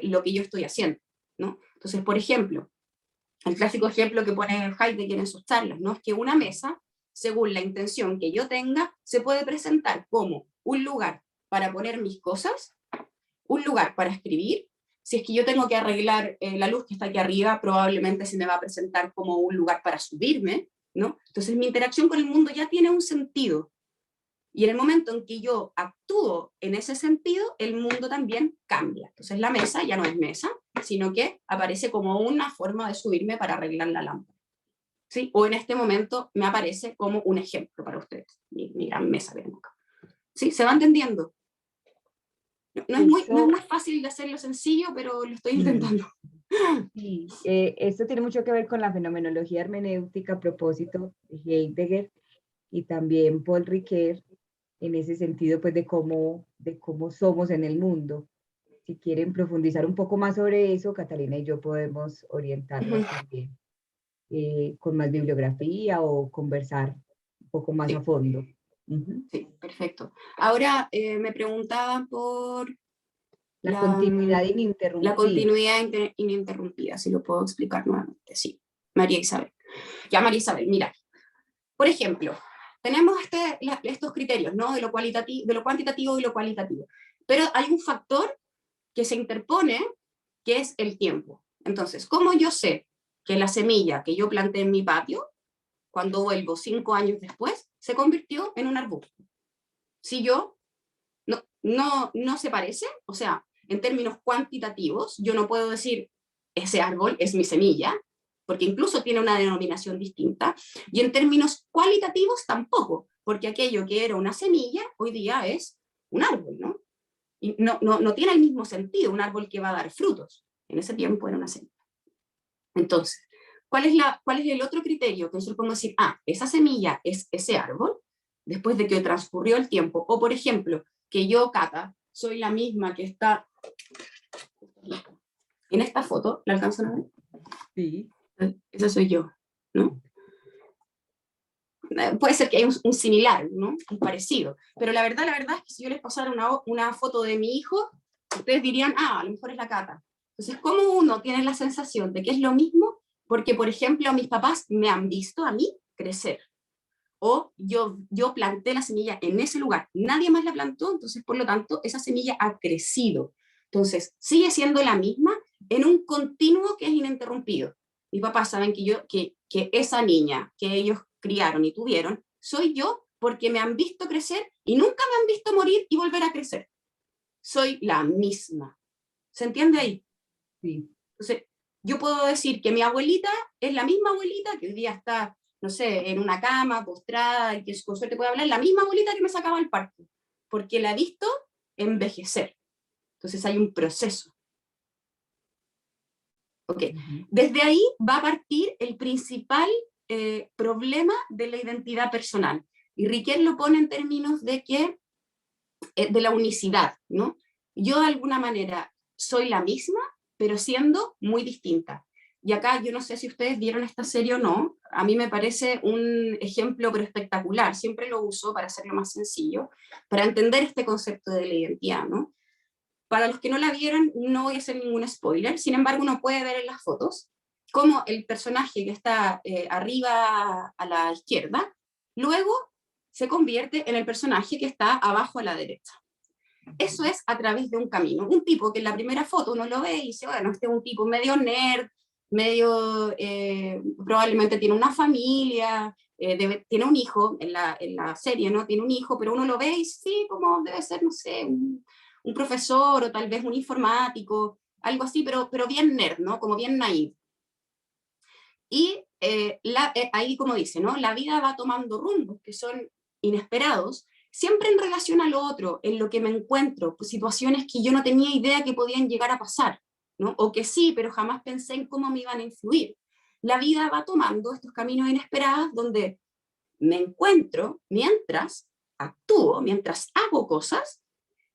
lo que yo estoy haciendo, ¿no? Entonces, por ejemplo, el clásico ejemplo que pone Heidegger en sus charlas, ¿no? Es que una mesa, según la intención que yo tenga, se puede presentar como un lugar para poner mis cosas, un lugar para escribir. Si es que yo tengo que arreglar la luz que está aquí arriba, probablemente se me va a presentar como un lugar para subirme, ¿no? Entonces mi interacción con el mundo ya tiene un sentido. Y en el momento en que yo actúo en ese sentido, el mundo también cambia. Entonces la mesa ya no es mesa, sino que aparece como una forma de subirme para arreglar la lámpara. ¿Sí? O en este momento me aparece como un ejemplo para ustedes, mi gran mesa que tengo acá. ¿Sí? ¿Se va entendiendo? No es muy fácil de hacerlo sencillo, pero lo estoy intentando. Sí, esto tiene mucho que ver con la fenomenología hermenéutica a propósito de Heidegger y también Paul Ricoeur, en ese sentido, pues de cómo somos en el mundo. Si quieren profundizar un poco más sobre eso, Catalina y yo podemos orientarnos también con más bibliografía o conversar un poco más a fondo. Sí, perfecto. Ahora me preguntaban por la continuidad ininterrumpida. La continuidad ininterrumpida, si lo puedo explicar nuevamente. Sí, María Isabel. Ya, María Isabel, mira. Por ejemplo, tenemos estos criterios, ¿no? De lo cuantitativo y lo cualitativo. Pero hay un factor que se interpone, que es el tiempo. Entonces, ¿cómo yo sé que la semilla que yo planté en mi patio, cuando vuelvo 5 años después, se convirtió en un arbusto? Si yo no se parece, o sea, en términos cuantitativos, yo no puedo decir ese árbol es mi semilla, porque incluso tiene una denominación distinta, y en términos cualitativos tampoco, porque aquello que era una semilla hoy día es un árbol, ¿no? Y no tiene el mismo sentido, un árbol que va a dar frutos. En ese tiempo era una semilla. Entonces, ¿cuál es el otro criterio? Que nosotros podemos decir, esa semilla es ese árbol, después de que transcurrió el tiempo. O, por ejemplo, que yo, Cata, soy la misma que está en esta foto. ¿La alcanzan a ver? Sí. Esa soy yo, ¿no? Puede ser que haya un similar, ¿no? Un parecido. Pero la verdad es que si yo les pasara una foto de mi hijo, ustedes dirían, a lo mejor es la Cata. Entonces, ¿cómo uno tiene la sensación de que es lo mismo? Porque, por ejemplo, mis papás me han visto a mí crecer. O yo planté la semilla en ese lugar. Nadie más la plantó, entonces, por lo tanto, esa semilla ha crecido. Entonces, sigue siendo la misma en un continuo que es ininterrumpido. Mis papás saben que esa niña que ellos criaron y tuvieron, soy yo porque me han visto crecer y nunca me han visto morir y volver a crecer. Soy la misma. ¿Se entiende ahí? Sí. Entonces, yo puedo decir que mi abuelita es la misma abuelita que hoy día está, no sé, en una cama, postrada, y que con suerte puede hablar, la misma abuelita que me sacaba al parque, porque la he visto envejecer. Entonces hay un proceso. Ok, desde ahí va a partir el principal problema de la identidad personal. Y Riquet lo pone en términos de de la unicidad, ¿no? Yo de alguna manera soy la misma, pero siendo muy distinta. Y acá yo no sé si ustedes vieron esta serie o no, a mí me parece un ejemplo pero espectacular, siempre lo uso para hacerlo más sencillo, para entender este concepto de la identidad, ¿no? Para los que no la vieron, no voy a hacer ningún spoiler, sin embargo uno puede ver en las fotos cómo el personaje que está arriba a la izquierda, luego se convierte en el personaje que está abajo a la derecha. Eso es a través de un camino. Un tipo que en la primera foto uno lo ve y dice, bueno, este es un tipo medio nerd, medio, probablemente tiene una familia, tiene un hijo en la serie, ¿no? Tiene un hijo, pero uno lo ve y sí, como debe ser, no sé, un profesor o tal vez un informático, algo así, pero bien nerd, ¿no? Como bien naive. Y ahí, como dice, ¿no? La vida va tomando rumbos que son inesperados, siempre en relación a lo otro, en lo que me encuentro, pues, situaciones que yo no tenía idea que podían llegar a pasar, ¿no? O que sí, pero jamás pensé en cómo me iban a influir. La vida va tomando estos caminos inesperados donde me encuentro mientras actúo, mientras hago cosas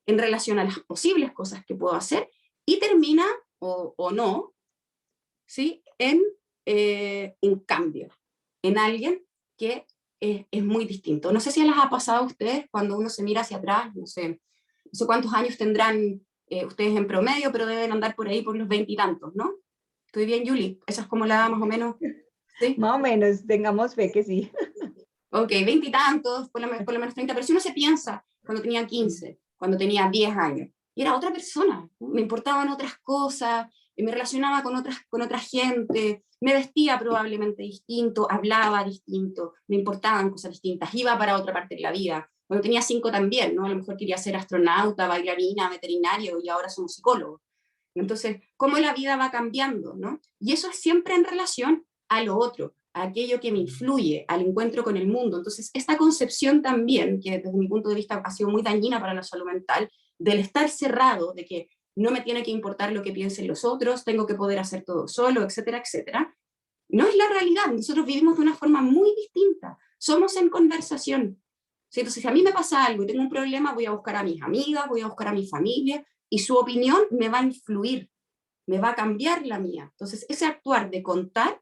en relación a las posibles cosas que puedo hacer y termina, o no, ¿sí? En un cambio, en alguien que es muy distinto. No sé si les ha pasado a ustedes cuando uno se mira hacia atrás, no sé cuántos años tendrán ustedes en promedio, pero deben andar por ahí por los 20 y tantos, ¿no? ¿Estoy bien, Julie? Esa es como la edad más o menos. ¿Sí? Más o menos, tengamos fe que sí. Ok, 20 y tantos, por lo menos 30, pero si uno se piensa cuando tenía 15, cuando tenía 10 años, y era otra persona, ¿no? Me importaban otras cosas, me relacionaba con otra gente, me vestía probablemente distinto, hablaba distinto, me importaban cosas distintas, iba para otra parte de la vida. Cuando tenía 5 también, ¿no? A lo mejor quería ser astronauta, bailarina, veterinario, y ahora somos psicólogos. Entonces, cómo la vida va cambiando, ¿no? Y eso es siempre en relación a lo otro, a aquello que me influye, al encuentro con el mundo. Entonces, esta concepción también, que desde mi punto de vista ha sido muy dañina para la salud mental, del estar cerrado, de que no me tiene que importar lo que piensen los otros, tengo que poder hacer todo solo, etcétera, etcétera, no es la realidad. Nosotros vivimos de una forma muy distinta. Somos en conversación. ¿Sí? Entonces, si a mí me pasa algo y tengo un problema, voy a buscar a mis amigas, voy a buscar a mi familia, y su opinión me va a influir, me va a cambiar la mía. Entonces, ese actuar de contar,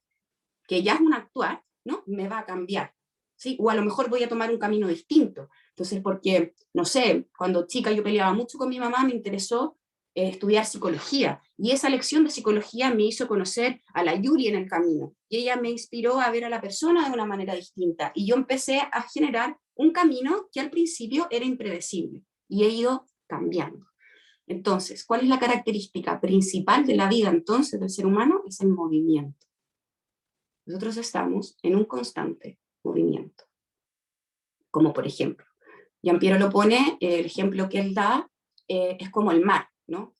que ya es un actuar, ¿no? Me va a cambiar. ¿Sí? O a lo mejor voy a tomar un camino distinto. Entonces, porque, no sé, cuando chica yo peleaba mucho con mi mamá, me interesó estudiar psicología. Y esa lección de psicología me hizo conocer a la Yuri en el camino. Y ella me inspiró a ver a la persona de una manera distinta. Y yo empecé a generar un camino que al principio era impredecible. Y he ido cambiando. Entonces, ¿cuál es la característica principal de la vida entonces del ser humano? Es el movimiento. Nosotros estamos en un constante movimiento. Como por ejemplo, Giampiero lo pone, el ejemplo que él da es como el mar, ¿no?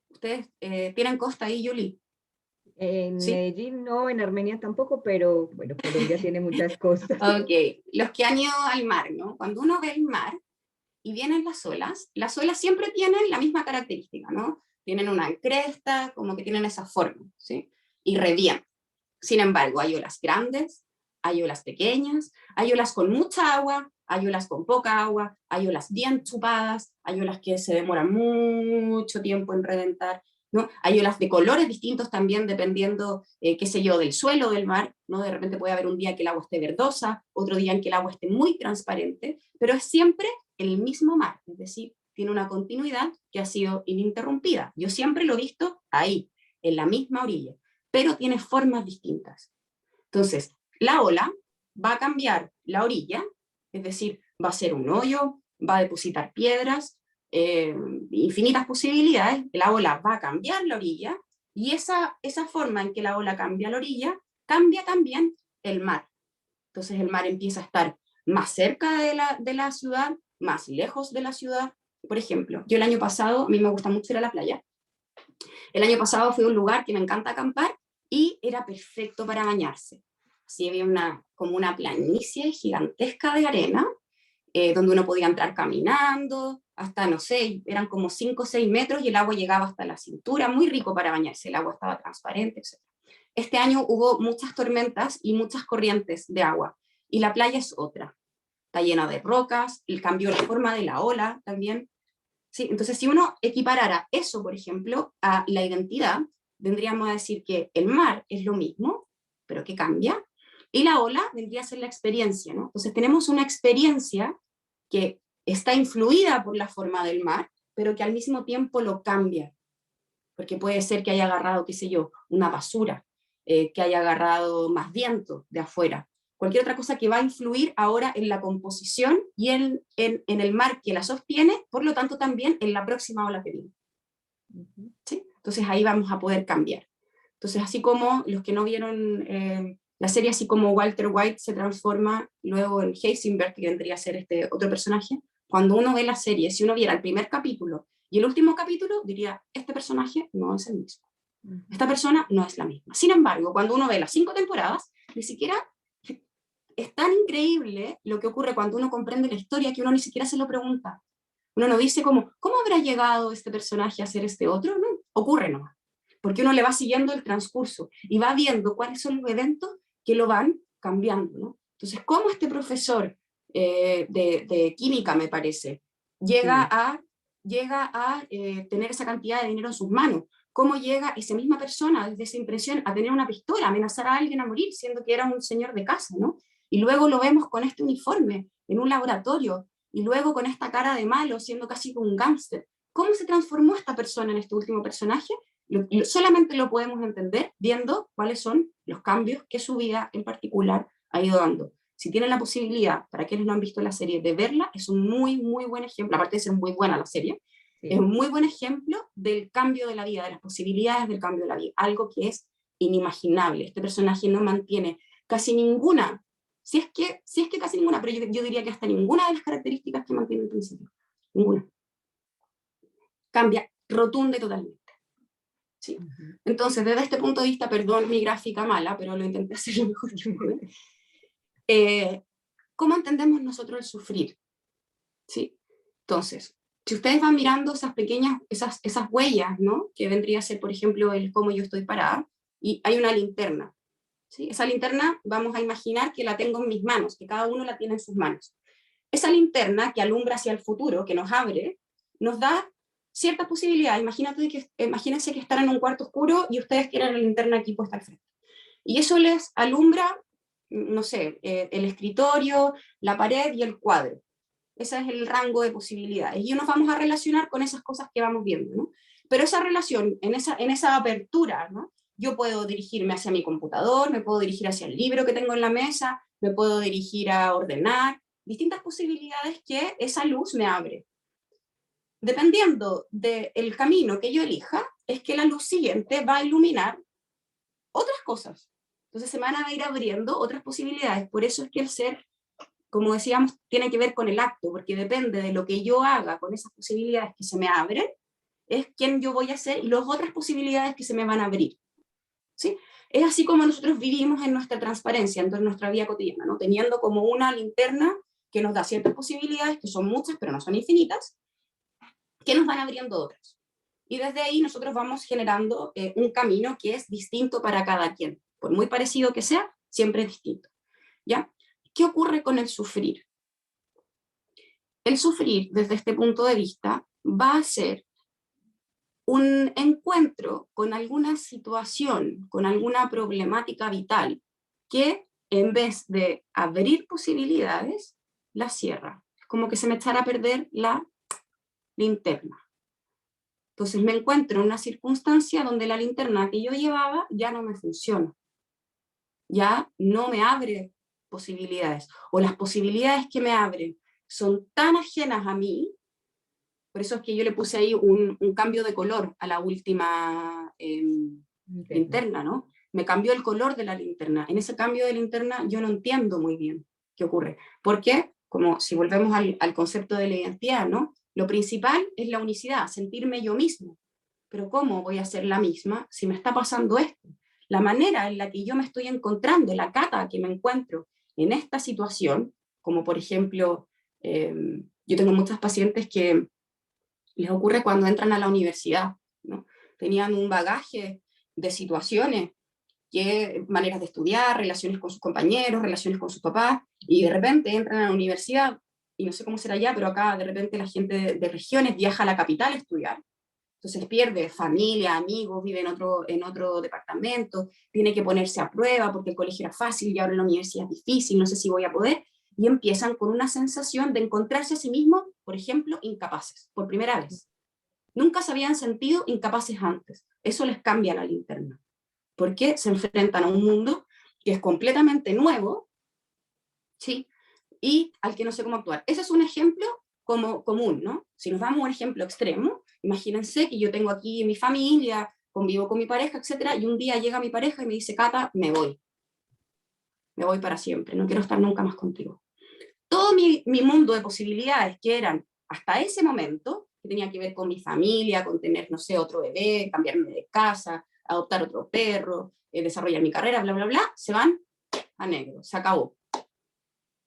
¿Ustedes tienen costa ahí, Julie? En ¿sí? Medellín no, en Armenia tampoco, pero bueno, Colombia tiene muchas costas. Ok, los que han ido al mar, ¿no? Cuando uno ve el mar y vienen las olas siempre tienen la misma característica, ¿no? Tienen una cresta, como que tienen esa forma, ¿sí? Y revientan. Sin embargo, hay olas grandes, hay olas pequeñas, hay olas con mucha agua, hay olas con poca agua, hay olas bien chupadas, hay olas que se demoran mucho tiempo en reventar, ¿no? Hay olas de colores distintos también dependiendo, qué sé yo, del suelo del mar, ¿no? De repente puede haber un día que el agua esté verdosa, otro día en que el agua esté muy transparente, pero es siempre el mismo mar, es decir, tiene una continuidad que ha sido ininterrumpida. Yo siempre lo he visto ahí, en la misma orilla, pero tiene formas distintas. Entonces, la ola va a cambiar la orilla, es decir, va a ser un hoyo, va a depositar piedras, infinitas posibilidades, la ola va a cambiar la orilla, y esa forma en que la ola cambia la orilla, cambia también el mar. Entonces el mar empieza a estar más cerca de la ciudad, más lejos de la ciudad. Por ejemplo, yo el año pasado, a mí me gusta mucho ir a la playa, el año pasado fui a un lugar que me encanta acampar y era perfecto para bañarse. Así había como una planicie gigantesca de arena, donde uno podía entrar caminando, hasta, no sé, eran como 5 o 6 metros y el agua llegaba hasta la cintura, muy rico para bañarse, el agua estaba transparente, etc. Este año hubo muchas tormentas y muchas corrientes de agua, y la playa es otra, está llena de rocas, el cambio de forma de la ola también. ¿Sí? Entonces, si uno equiparara eso, por ejemplo, a la identidad, vendríamos a decir que el mar es lo mismo, pero que cambia, y la ola vendría a ser la experiencia, ¿no? Entonces, tenemos una experiencia que está influida por la forma del mar, pero que al mismo tiempo lo cambia, porque puede ser que haya agarrado, qué sé yo, una basura, que haya agarrado más viento de afuera, cualquier otra cosa que va a influir ahora en la composición y en el mar que la sostiene, por lo tanto también en la próxima ola que viene. ¿Sí? Entonces ahí vamos a poder cambiar. Entonces, así como los que no vieron la serie, así como Walter White se transforma luego en Heisenberg, que vendría a ser este otro personaje, cuando uno ve la serie, si uno viera el primer capítulo y el último capítulo, diría, este personaje no es el mismo. Esta persona no es la misma. Sin embargo, cuando uno ve las 5 temporadas, ni siquiera es tan increíble lo que ocurre cuando uno comprende la historia que uno ni siquiera se lo pregunta. Uno no dice como, ¿cómo habrá llegado este personaje a ser este otro? No, ocurre nomás. Porque uno le va siguiendo el transcurso y va viendo cuáles son los eventos que lo van cambiando, ¿no? Entonces, ¿cómo este profesor de química, me parece, llega a tener esa cantidad de dinero en sus manos? ¿Cómo llega esa misma persona, desde esa impresión, a tener una pistola, a amenazar a alguien a morir, siendo que era un señor de casa, ¿no? Y luego lo vemos con este uniforme, en un laboratorio, y luego con esta cara de malo, siendo casi un gángster. ¿Cómo se transformó esta persona en este último personaje? Solamente lo podemos entender viendo cuáles son los cambios que su vida en particular ha ido dando. Si tienen la posibilidad, para quienes no han visto la serie, de verla, es un muy, muy buen ejemplo, aparte de ser muy buena la serie, es un muy buen ejemplo del cambio de la vida, de las posibilidades del cambio de la vida, algo que es inimaginable. Este personaje no mantiene casi ninguna, si es que casi ninguna, pero yo diría que hasta ninguna de las características que mantiene al principio. Ninguna. Cambia rotunda y totalmente. Sí. Entonces, desde este punto de vista, perdón mi gráfica mala, pero lo intenté hacer lo mejor que pude. ¿Cómo entendemos nosotros el sufrir? ¿Sí? Entonces, si ustedes van mirando esas pequeñas, esas huellas, ¿no? Que vendría a ser, por ejemplo, el cómo yo estoy parada, y hay una linterna. ¿Sí? Esa linterna, vamos a imaginar que la tengo en mis manos, que cada uno la tiene en sus manos. Esa linterna que alumbra hacia el futuro, que nos abre, nos da ciertas posibilidades. Imagínense que están en un cuarto oscuro y ustedes tienen la linterna aquí puesta al frente. Y eso les alumbra, no sé, el escritorio, la pared y el cuadro. Ese es el rango de posibilidades. Y nos vamos a relacionar con esas cosas que vamos viendo, ¿no? Pero esa relación, en esa apertura, ¿no? Yo puedo dirigirme hacia mi computador, me puedo dirigir hacia el libro que tengo en la mesa, me puedo dirigir a ordenar, distintas posibilidades que esa luz me abre. Dependiendo del camino que yo elija, es que la luz siguiente va a iluminar otras cosas. Entonces se van a ir abriendo otras posibilidades. Por eso es que el ser, como decíamos, tiene que ver con el acto, porque depende de lo que yo haga con esas posibilidades que se me abren, es quién yo voy a ser y las otras posibilidades que se me van a abrir. ¿sí? Es así como nosotros vivimos en nuestra transparencia, en nuestra vida cotidiana, ¿no? Teniendo como una linterna que nos da ciertas posibilidades, que son muchas, pero no son infinitas, que nos van abriendo otras. Y desde ahí nosotros vamos generando un camino que es distinto para cada quien. Por muy parecido que sea, siempre es distinto. ¿Ya? ¿Qué ocurre con el sufrir? El sufrir, desde este punto de vista, va a ser un encuentro con alguna situación, con alguna problemática vital, que en vez de abrir posibilidades, la cierra. Es como que se me echara a perder la linterna. Entonces me encuentro en una circunstancia donde la linterna que yo llevaba ya no me funciona, ya no me abre posibilidades, o las posibilidades que me abren son tan ajenas a mí. Por eso es que yo le puse ahí un cambio de color a la última linterna, ¿no? Me cambió el color de la linterna. En ese cambio de linterna yo no entiendo muy bien qué ocurre. Porque, como si volvemos al concepto de la identidad, ¿no? Lo principal es la unicidad, sentirme yo mismo. Pero ¿cómo voy a ser la misma si me está pasando esto? La manera en la que yo me estoy encontrando, la cata que me encuentro en esta situación, como por ejemplo, yo tengo muchas pacientes que les ocurre cuando entran a la universidad, ¿no? Tenían un bagaje de situaciones, maneras de estudiar, relaciones con sus compañeros, relaciones con sus papás, y de repente entran a la universidad, y no sé cómo será allá, pero acá de repente la gente de regiones viaja a la capital a estudiar, entonces pierde familia, amigos, vive en otro departamento, tiene que ponerse a prueba porque el colegio era fácil y ahora en la universidad es difícil, no sé si voy a poder, y empiezan con una sensación de encontrarse a sí mismos, por ejemplo, incapaces, por primera vez. Nunca se habían sentido incapaces antes. Eso les cambia la linterna, porque se enfrentan a un mundo que es completamente nuevo, ¿sí? Y al que no sé cómo actuar. Ese es un ejemplo como común, ¿no? Si nos damos un ejemplo extremo, imagínense que yo tengo aquí mi familia, convivo con mi pareja, etcétera, y un día llega mi pareja y me dice, Cata, me voy para siempre, no quiero estar nunca más contigo. Todo mi mundo de posibilidades que eran hasta ese momento, que tenía que ver con mi familia, con tener, no sé, otro bebé, cambiarme de casa, adoptar otro perro, desarrollar mi carrera, bla, bla, bla, se van a negro, se acabó.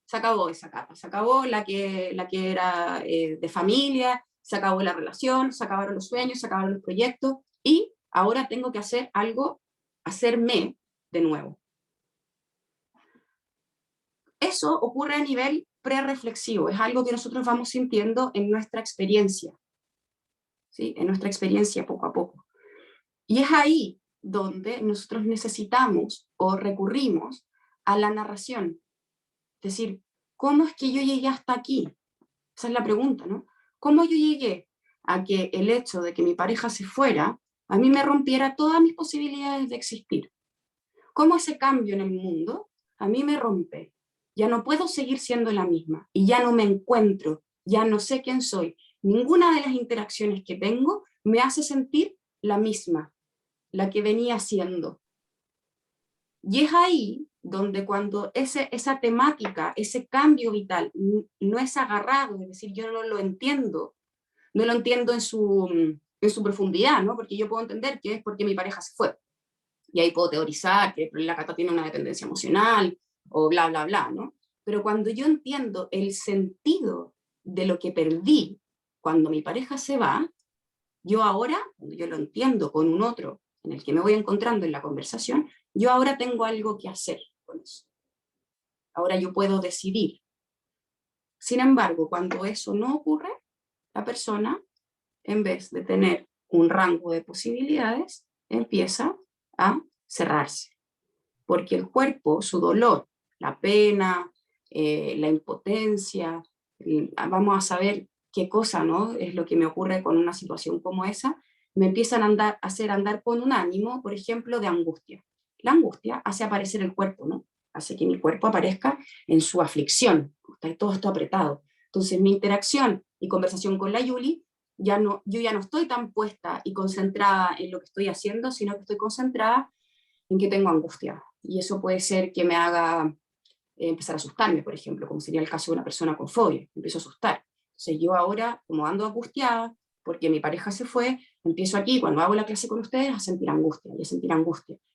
Se acabó esa capa, se acabó la que era de familia, se acabó la relación, se acabaron los sueños, se acabaron los proyectos, y ahora tengo que hacer algo, hacerme de nuevo. Eso ocurre a nivel prereflexivo, es algo que nosotros vamos sintiendo en nuestra experiencia, ¿sí? En nuestra experiencia poco a poco. Y es ahí donde nosotros necesitamos o recurrimos a la narración. Es decir, ¿cómo es que yo llegué hasta aquí? Esa es la pregunta, ¿no? ¿Cómo yo llegué a que el hecho de que mi pareja se fuera, a mí me rompiera todas mis posibilidades de existir? ¿Cómo ese cambio en el mundo a mí me rompe? Ya no puedo seguir siendo la misma y ya no me encuentro, ya no sé quién soy. Ninguna de las interacciones que tengo me hace sentir la misma, la que venía siendo. Y es ahí donde cuando esa temática, ese cambio vital no es agarrado, es decir, yo no lo entiendo en su profundidad, ¿no? Porque yo puedo entender que es porque mi pareja se fue. Y ahí puedo teorizar que la Cata tiene una dependencia emocional, o bla, bla, bla, ¿no? Pero cuando yo entiendo el sentido de lo que perdí cuando mi pareja se va, yo ahora, cuando yo lo entiendo con un otro en el que me voy encontrando en la conversación, yo ahora tengo algo que hacer con eso. Ahora yo puedo decidir. Sin embargo, cuando eso no ocurre, la persona, en vez de tener un rango de posibilidades, empieza a cerrarse. Porque el cuerpo, su dolor, la pena, la impotencia, vamos a saber qué cosa, ¿no? Es lo que me ocurre con una situación como esa, me empiezan a hacer andar con un ánimo, por ejemplo, de angustia. La angustia hace aparecer el cuerpo, ¿no? Hace que mi cuerpo aparezca en su aflicción, está todo esto apretado. Entonces mi interacción y conversación con la Yuli, yo ya no estoy tan puesta y concentrada en lo que estoy haciendo, sino que estoy concentrada en que tengo angustia. Y eso puede ser que me haga empezar a asustarme, por ejemplo, como sería el caso de una persona con fobia, me empiezo a asustar. Entonces yo ahora, como ando angustiada, porque mi pareja se fue, empiezo aquí, cuando hago la clase con ustedes, a sentir angustia,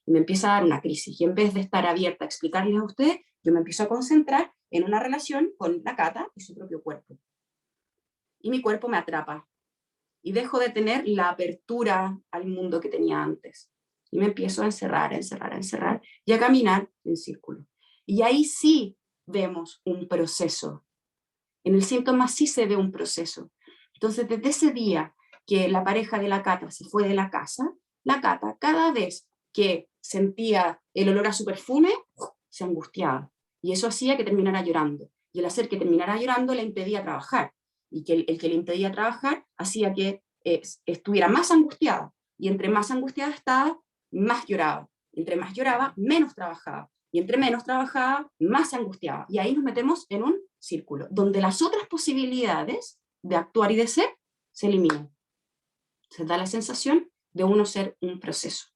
y me empieza a dar una crisis, y en vez de estar abierta a explicarles a ustedes, yo me empiezo a concentrar en una relación con la Cata y su propio cuerpo. Y mi cuerpo me atrapa, y dejo de tener la apertura al mundo que tenía antes. Y me empiezo a encerrar, y a caminar en círculo. Y ahí sí vemos un proceso. En el síntoma sí se ve un proceso. Entonces, desde ese día que la pareja de la Cata se fue de la casa, la Cata, cada vez que sentía el olor a su perfume, se angustiaba. Y eso hacía que terminara llorando. Y el hacer que terminara llorando le impedía trabajar. Y que el que le impedía trabajar hacía que estuviera más angustiada. Y entre más angustiada estaba, más lloraba. Entre más lloraba, menos trabajaba. Y entre menos trabajaba, más se angustiaba. Y ahí nos metemos en un círculo, donde las otras posibilidades de actuar y de ser se eliminan. Se da la sensación de uno ser un proceso.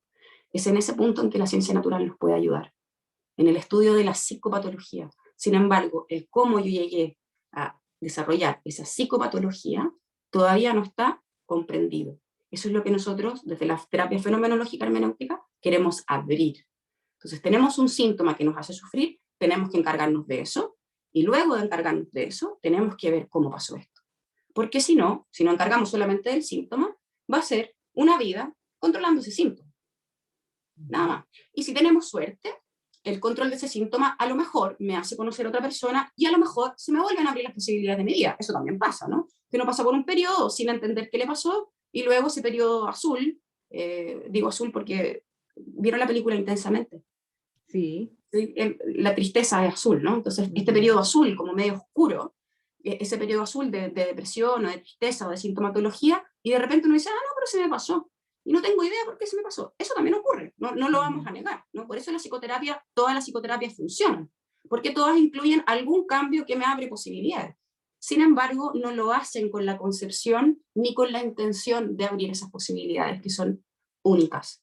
Es en ese punto en que la ciencia natural nos puede ayudar, en el estudio de la psicopatología. Sin embargo, el cómo yo llegué a desarrollar esa psicopatología todavía no está comprendido. Eso es lo que nosotros, desde la terapia fenomenológica hermenéutica, queremos abrir. Entonces, tenemos un síntoma que nos hace sufrir, tenemos que encargarnos de eso, y luego de encargarnos de eso, tenemos que ver cómo pasó esto. Porque si no encargamos solamente del síntoma, va a ser una vida controlando ese síntoma. Nada más. Y si tenemos suerte, el control de ese síntoma a lo mejor me hace conocer a otra persona y a lo mejor se me vuelven a abrir las posibilidades de mi vida. Eso también pasa, ¿no? Que uno pasa por un periodo sin entender qué le pasó y luego ese periodo azul, digo azul porque vieron la película Intensamente. Sí. La tristeza es azul, ¿no? Entonces, este periodo azul, como medio oscuro, ese periodo azul de depresión o de tristeza o de sintomatología, y de repente uno dice, ah, no, pero se me pasó. Y no tengo idea por qué se me pasó. Eso también ocurre, no lo vamos a negar, ¿no? Por eso la psicoterapia, todas las psicoterapias funcionan, porque todas incluyen algún cambio que me abre posibilidades. Sin embargo, no lo hacen con la concepción ni con la intención de abrir esas posibilidades que son únicas.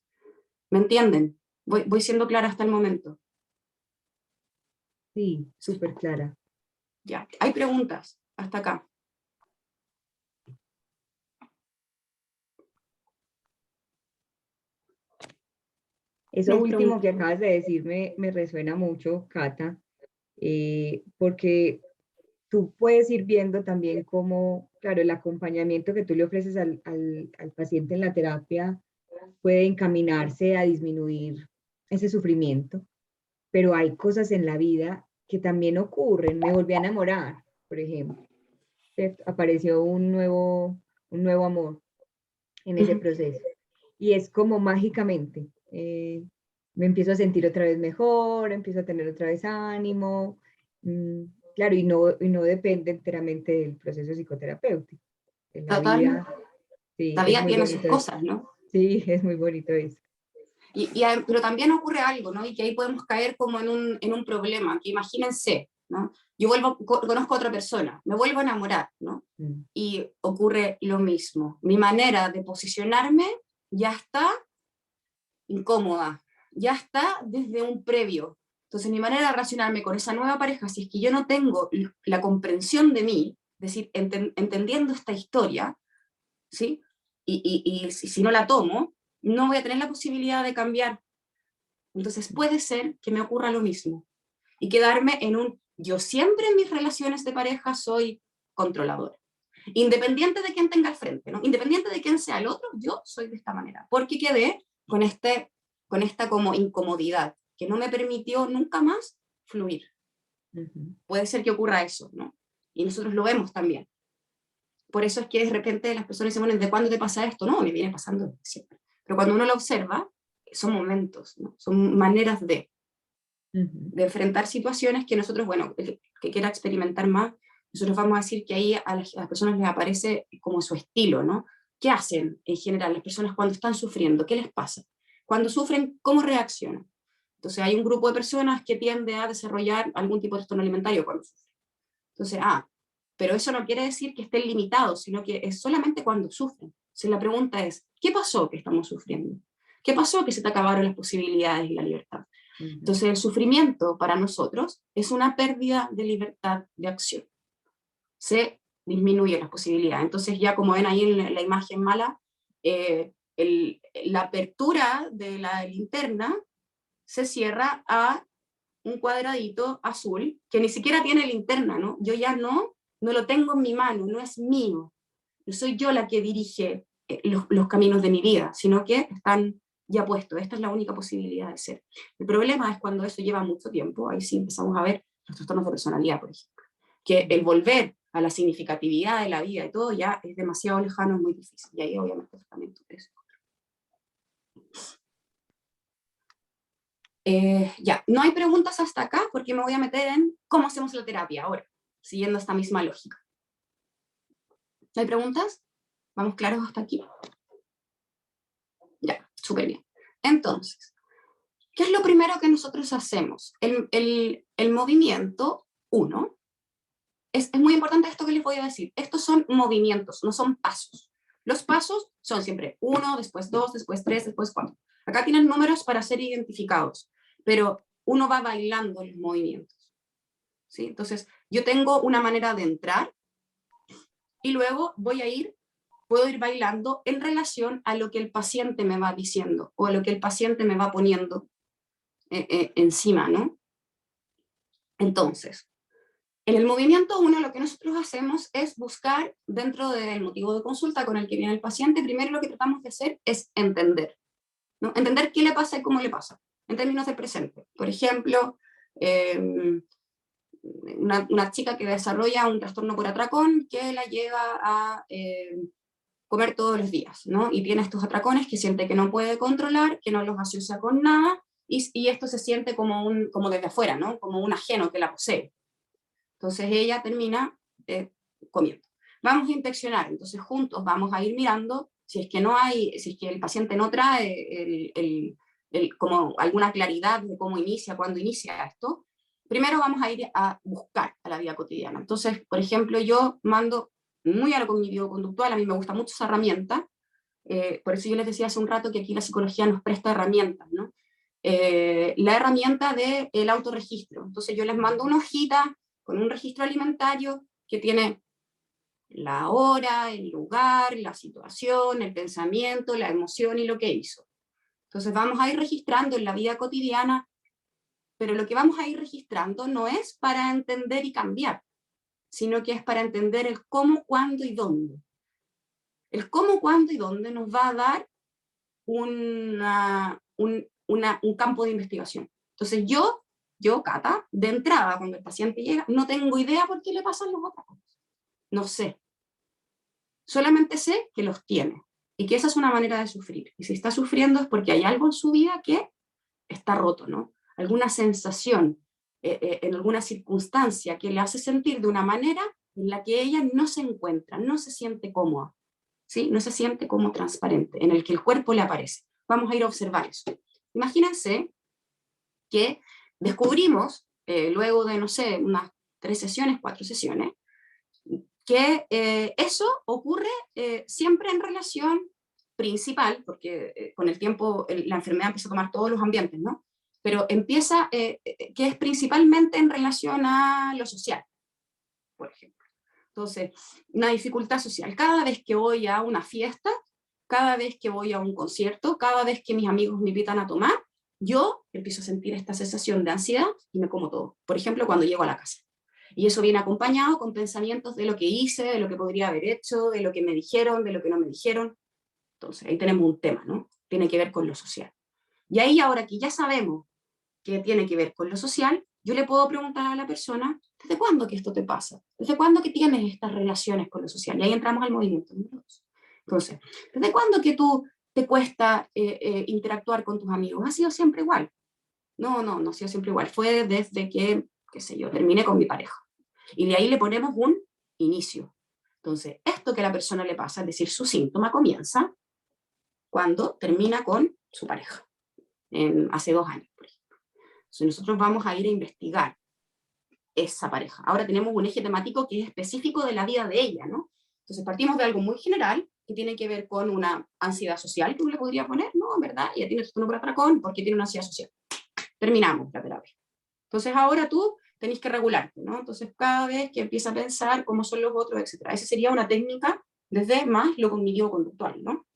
¿Me entienden? Voy siendo clara hasta el momento. Sí, súper clara. Ya, hay preguntas hasta acá. Eso No, último que acabas de decir me resuena mucho, Cata, porque tú puedes ir viendo también cómo, claro, el acompañamiento que tú le ofreces al paciente en la terapia puede encaminarse a disminuir ese sufrimiento, pero hay cosas en la vida que también ocurren. Me volví a enamorar, por ejemplo. Apareció un nuevo amor en ese proceso. Y es como mágicamente, me empiezo a sentir otra vez mejor, empiezo a tener otra vez ánimo. Claro, y no depende enteramente del proceso psicoterapéutico. En la Total, vida, sí, la es vida muy tiene sus bonito eso. cosas, ¿no? Sí, es muy bonito eso. Pero también ocurre algo, ¿no? Y que ahí podemos caer como en un problema, que imagínense, ¿no? Yo conozco a otra persona, me vuelvo a enamorar, ¿no? Y ocurre lo mismo. Mi manera de posicionarme ya está incómoda, ya está desde un previo. Entonces mi manera de relacionarme con esa nueva pareja, si es que yo no tengo la comprensión de mí, es decir, entendiendo esta historia, ¿sí? Y si no la tomo, no voy a tener la posibilidad de cambiar. Entonces puede ser que me ocurra lo mismo y quedarme yo siempre en mis relaciones de pareja soy controladora. Independiente de quién tenga al frente, ¿no? Independiente de quién sea el otro, yo soy de esta manera, porque quedé con esta como incomodidad que no me permitió nunca más fluir. Puede ser que ocurra eso, ¿no? Y nosotros lo vemos también. Por eso es que de repente las personas se ponen, ¿de cuándo te pasa esto? No, me viene pasando siempre. Pero cuando uno lo observa, son momentos, ¿no? Son maneras de enfrentar situaciones que nosotros, bueno, el que quiera experimentar más, nosotros vamos a decir que ahí a las personas les aparece como su estilo, ¿no? ¿Qué hacen en general las personas cuando están sufriendo? ¿Qué les pasa? Cuando sufren, ¿cómo reaccionan? Entonces hay un grupo de personas que tiende a desarrollar algún tipo de trastorno alimentario cuando sufren. Entonces, pero eso no quiere decir que estén limitados, sino que es solamente cuando sufren. Entonces la pregunta es, ¿qué pasó que estamos sufriendo? ¿Qué pasó que se te acabaron las posibilidades y la libertad? Entonces el sufrimiento para nosotros es una pérdida de libertad de acción. Se disminuye las posibilidades. Entonces ya como ven ahí en la imagen mala, la apertura de la linterna se cierra a un cuadradito azul que ni siquiera tiene linterna, ¿no? Yo ya no lo tengo en mi mano, no es mío. No soy yo la que dirige los caminos de mi vida, sino que están ya puestos. Esta es la única posibilidad de ser. El problema es cuando eso lleva mucho tiempo, ahí sí empezamos a ver los trastornos de personalidad, por ejemplo. Que el volver a la significatividad de la vida y todo ya es demasiado lejano, es muy difícil. Y ahí obviamente el tratamiento es... ya, no hay preguntas hasta acá porque me voy a meter en cómo hacemos la terapia ahora, siguiendo esta misma lógica. ¿No hay preguntas? ¿Vamos claros hasta aquí? Ya, súper bien. Entonces, ¿qué es lo primero que nosotros hacemos? El movimiento 1, es muy importante esto que les voy a decir. Estos son movimientos, no son pasos. Los pasos son siempre 1, después 2, después 3, después 4. Acá tienen números para ser identificados, pero uno va bailando los movimientos, ¿sí? Entonces, yo tengo una manera de entrar y luego puedo ir bailando en relación a lo que el paciente me va diciendo o a lo que el paciente me va poniendo encima, ¿no? Entonces, en el movimiento 1 lo que nosotros hacemos es buscar dentro del motivo de consulta con el que viene el paciente, primero lo que tratamos de hacer es entender, ¿no? Entender qué le pasa y cómo le pasa, en términos del presente. Por ejemplo, una chica que desarrolla un trastorno por atracón que la lleva a comer todos los días, ¿no? Y tiene estos atracones que siente que no puede controlar, que no los asocia con nada, y esto se siente como desde afuera, ¿no? Como un ajeno que la posee. Entonces ella termina comiendo. Vamos a inspeccionar, entonces juntos vamos a ir mirando si es que el paciente no trae como alguna claridad de cómo inicia, cuándo inicia esto. Primero vamos a ir a buscar a la vida cotidiana. Entonces, por ejemplo, yo mando muy a lo cognitivo-conductual, a mí me gusta mucho esa herramienta, por eso yo les decía hace un rato que aquí la psicología nos presta herramientas, ¿no? La herramienta del autorregistro. Entonces yo les mando una hojita con un registro alimentario que tiene la hora, el lugar, la situación, el pensamiento, la emoción y lo que hizo. Entonces vamos a ir registrando en la vida cotidiana, pero lo que vamos a ir registrando no es para entender y cambiar, sino que es para entender el cómo, cuándo y dónde. El cómo, cuándo y dónde nos va a dar un campo de investigación. Entonces yo, Cata, de entrada, cuando el paciente llega, no tengo idea por qué le pasan los atracos. No sé. Solamente sé que los tiene y que esa es una manera de sufrir. Y si está sufriendo es porque hay algo en su vida que está roto, ¿no? Alguna sensación, en alguna circunstancia que le hace sentir de una manera en la que ella no se encuentra, no se siente cómoda, ¿sí? No se siente como transparente, en el que el cuerpo le aparece. Vamos a ir a observar eso. Imagínense que descubrimos, luego de, no sé, unas 3 sesiones, 4 sesiones, que eso ocurre siempre en relación principal, porque con el tiempo la enfermedad empieza a tomar todos los ambientes, ¿no? Pero empieza, que es principalmente en relación a lo social, por ejemplo. Entonces, una dificultad social. Cada vez que voy a una fiesta, cada vez que voy a un concierto, cada vez que mis amigos me invitan a tomar, yo empiezo a sentir esta sensación de ansiedad y me como todo. Por ejemplo, cuando llego a la casa. Y eso viene acompañado con pensamientos de lo que hice, de lo que podría haber hecho, de lo que me dijeron, de lo que no me dijeron. Entonces, ahí tenemos un tema, ¿no? Tiene que ver con lo social. Y ahí ahora que ya sabemos que tiene que ver con lo social, yo le puedo preguntar a la persona, ¿desde cuándo que esto te pasa? ¿Desde cuándo que tienes estas relaciones con lo social? Y ahí entramos al movimiento número 2. Entonces, ¿desde cuándo que tú te cuesta interactuar con tus amigos? ¿Ha sido siempre igual? No ha sido siempre igual. Fue desde que, qué sé yo, terminé con mi pareja. Y de ahí le ponemos un inicio. Entonces, esto que a la persona le pasa, es decir, su síntoma comienza cuando termina con su pareja, hace 2 años, por ejemplo. Entonces, nosotros vamos a ir a investigar esa pareja. Ahora tenemos un eje temático que es específico de la vida de ella, ¿no? Entonces, partimos de algo muy general, que tiene que ver con una ansiedad social, que uno le podría poner, no, en verdad, ella tiene trastorno por atracón porque tiene una ansiedad social. Terminamos la terapia. Entonces ahora tú tenéis que regularte, ¿no? Entonces, cada vez que empieza a pensar cómo son los otros, etc. Esa sería una técnica desde más lo cognitivo-conductual, ¿no?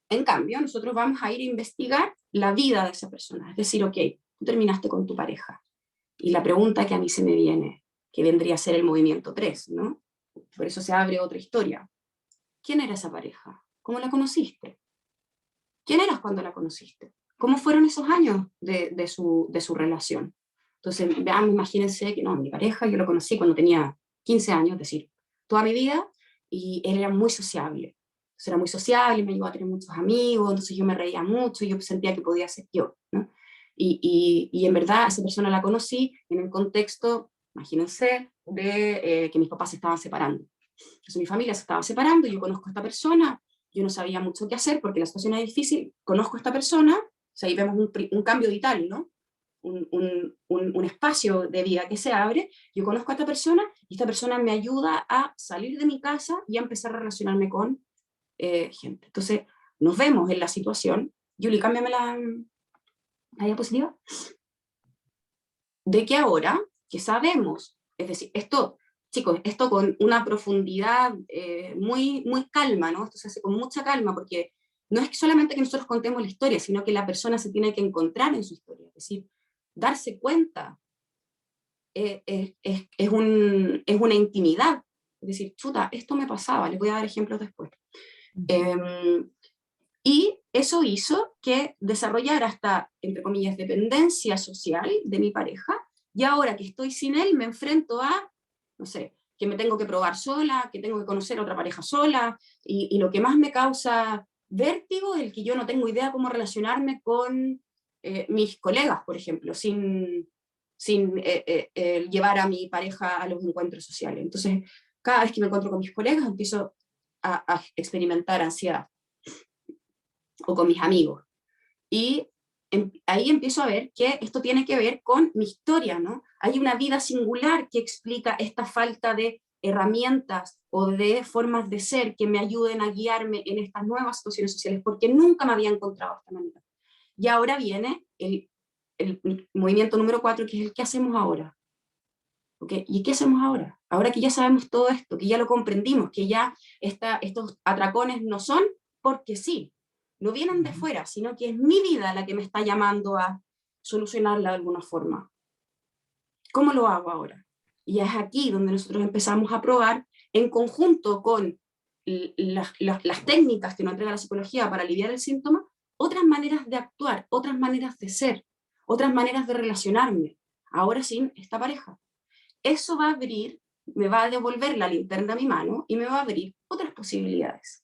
En cambio, nosotros vamos a ir a investigar la vida de esa persona. Es decir, ok, tú terminaste con tu pareja. Y la pregunta que a mí se me viene, que vendría a ser el movimiento 3, ¿no? Por eso se abre otra historia. ¿Quién era esa pareja? ¿Cómo la conociste? ¿Quién eras cuando la conociste? ¿Cómo fueron esos años de su relación? Entonces, vean, imagínense que no, mi pareja yo lo conocí cuando tenía 15 años, es decir, toda mi vida, y él era muy sociable. Entonces, era muy sociable, me ayudó a tener muchos amigos, entonces yo me reía mucho, yo sentía que podía ser yo, ¿no? Y en verdad, a esa persona la conocí en el contexto, imagínense, de que mis papás se estaban separando. Entonces, mi familia se estaba separando, yo conozco a esta persona, yo no sabía mucho qué hacer porque la situación era difícil, conozco a esta persona, o sea, ahí vemos un cambio vital, ¿no? Un espacio de vida que se abre, yo conozco a esta persona y esta persona me ayuda a salir de mi casa y a empezar a relacionarme con gente. Entonces, nos vemos en la situación. Yuli, cámbiame la diapositiva. De que ahora que sabemos, es decir, esto, chicos, esto con una profundidad muy, muy calma, ¿no? Esto se hace con mucha calma porque no es solamente que nosotros contemos la historia, sino que la persona se tiene que encontrar en su historia, es decir, darse cuenta es una intimidad, es decir, chuta, esto me pasaba, les voy a dar ejemplos después. Y eso hizo que desarrollara hasta, entre comillas, dependencia social de mi pareja, y ahora que estoy sin él me enfrento a, no sé, que me tengo que probar sola, que tengo que conocer a otra pareja sola, y lo que más me causa vértigo es el que yo no tengo idea cómo relacionarme con mis colegas, por ejemplo, sin llevar a mi pareja a los encuentros sociales. Entonces, cada vez que me encuentro con mis colegas empiezo a experimentar ansiedad, o con mis amigos. Y ahí empiezo a ver que esto tiene que ver con mi historia, ¿no? Hay una vida singular que explica esta falta de herramientas o de formas de ser que me ayuden a guiarme en estas nuevas situaciones sociales, porque nunca me había encontrado de esta manera. Y ahora viene el movimiento número 4, que es el ¿qué hacemos ahora? ¿Okay? ¿Y qué hacemos ahora? Ahora que ya sabemos todo esto, que ya lo comprendimos, que ya estos atracones no son porque sí, no vienen de fuera, sino que es mi vida la que me está llamando a solucionarla de alguna forma. ¿Cómo lo hago ahora? Y es aquí donde nosotros empezamos a probar, en conjunto con las técnicas que nos entrega la psicología para aliviar el síntoma, otras maneras de actuar, otras maneras de ser, otras maneras de relacionarme, ahora sin esta pareja. Eso va a abrir, me va a devolver la linterna a mi mano y me va a abrir otras posibilidades.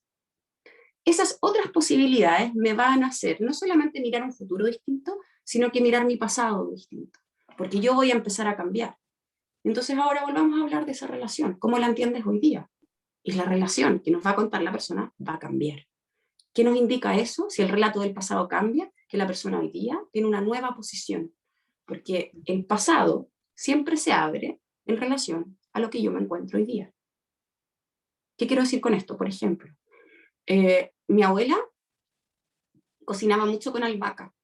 Esas otras posibilidades me van a hacer no solamente mirar un futuro distinto, sino que mirar mi pasado distinto, porque yo voy a empezar a cambiar. Entonces ahora volvamos a hablar de esa relación, ¿cómo la entiendes hoy día? Y la relación que nos va a contar la persona va a cambiar. ¿Qué nos indica eso? Si el relato del pasado cambia, que la persona hoy día tiene una nueva posición, porque el pasado siempre se abre en relación a lo que yo me encuentro hoy día. ¿Qué quiero decir con esto? Por ejemplo, mi abuela cocinaba mucho con albahaca,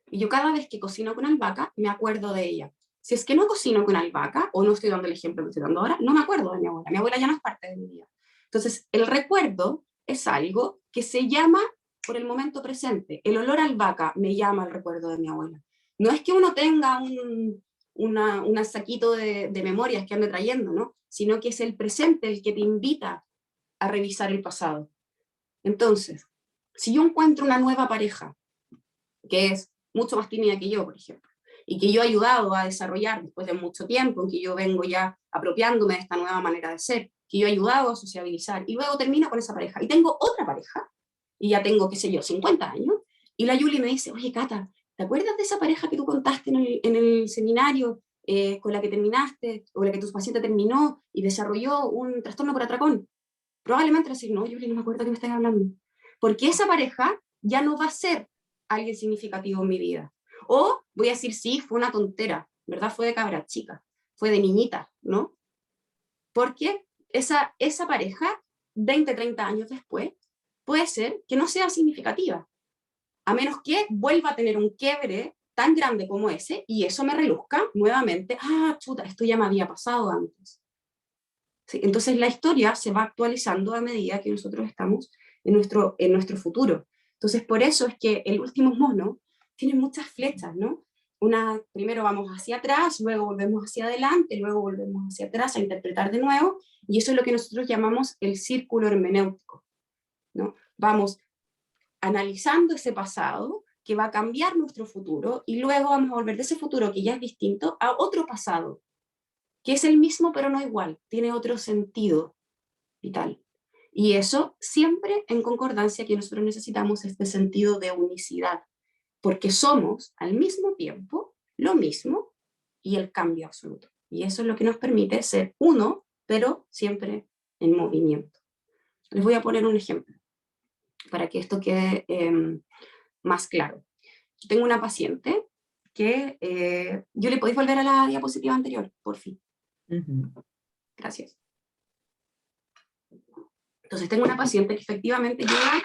y yo cada vez que cocino con albahaca me acuerdo de ella. Si es que no cocino con albahaca, o no estoy dando el ejemplo que estoy dando ahora, no me acuerdo de mi abuela ya no es parte de mi vida. Entonces, el recuerdo es algo que se llama por el momento presente. El olor a albahaca me llama al recuerdo de mi abuela. No es que uno tenga un saquito de memorias que ande trayendo, ¿no? Sino que es el presente el que te invita a revisar el pasado. Entonces, si yo encuentro una nueva pareja, que es mucho más tímida que yo, por ejemplo, y que yo he ayudado a desarrollar después de mucho tiempo, en que yo vengo ya apropiándome de esta nueva manera de ser, que yo he ayudado a sociabilizar, y luego termino con esa pareja, y tengo otra pareja, y ya tengo, qué sé yo, 50 años, y la Yuli me dice, oye, Cata, ¿te acuerdas de esa pareja que tú contaste en el seminario, con la que terminaste, o la que tu paciente terminó, y desarrolló un trastorno por atracón? Probablemente decir, no, Yuli, no me acuerdo de qué me estás hablando, porque esa pareja ya no va a ser alguien significativo en mi vida. O voy a decir, sí, fue una tontera, ¿verdad? Fue de cabra chica, fue de niñita, ¿no? Porque esa pareja, 20, 30 años después, puede ser que no sea significativa, a menos que vuelva a tener un quiebre tan grande como ese, y eso me reluzca nuevamente, ah, chuta, esto ya me había pasado antes. ¿Sí? Entonces la historia se va actualizando a medida que nosotros estamos en nuestro futuro. Entonces por eso es que el último mono tiene muchas flechas, ¿no? Primero vamos hacia atrás, luego volvemos hacia adelante, luego volvemos hacia atrás a interpretar de nuevo, y eso es lo que nosotros llamamos el círculo hermenéutico, ¿no? Vamos analizando ese pasado que va a cambiar nuestro futuro, y luego vamos a volver de ese futuro que ya es distinto a otro pasado, que es el mismo pero no igual, tiene otro sentido vital. Y eso siempre en concordancia, que nosotros necesitamos este sentido de unicidad, porque somos al mismo tiempo lo mismo y el cambio absoluto. Y eso es lo que nos permite ser uno, pero siempre en movimiento. Les voy a poner un ejemplo para que esto quede más claro. Yo tengo una paciente que, ¿yo le podéis volver a la diapositiva anterior, por fin? Gracias. Entonces tengo una paciente que efectivamente llega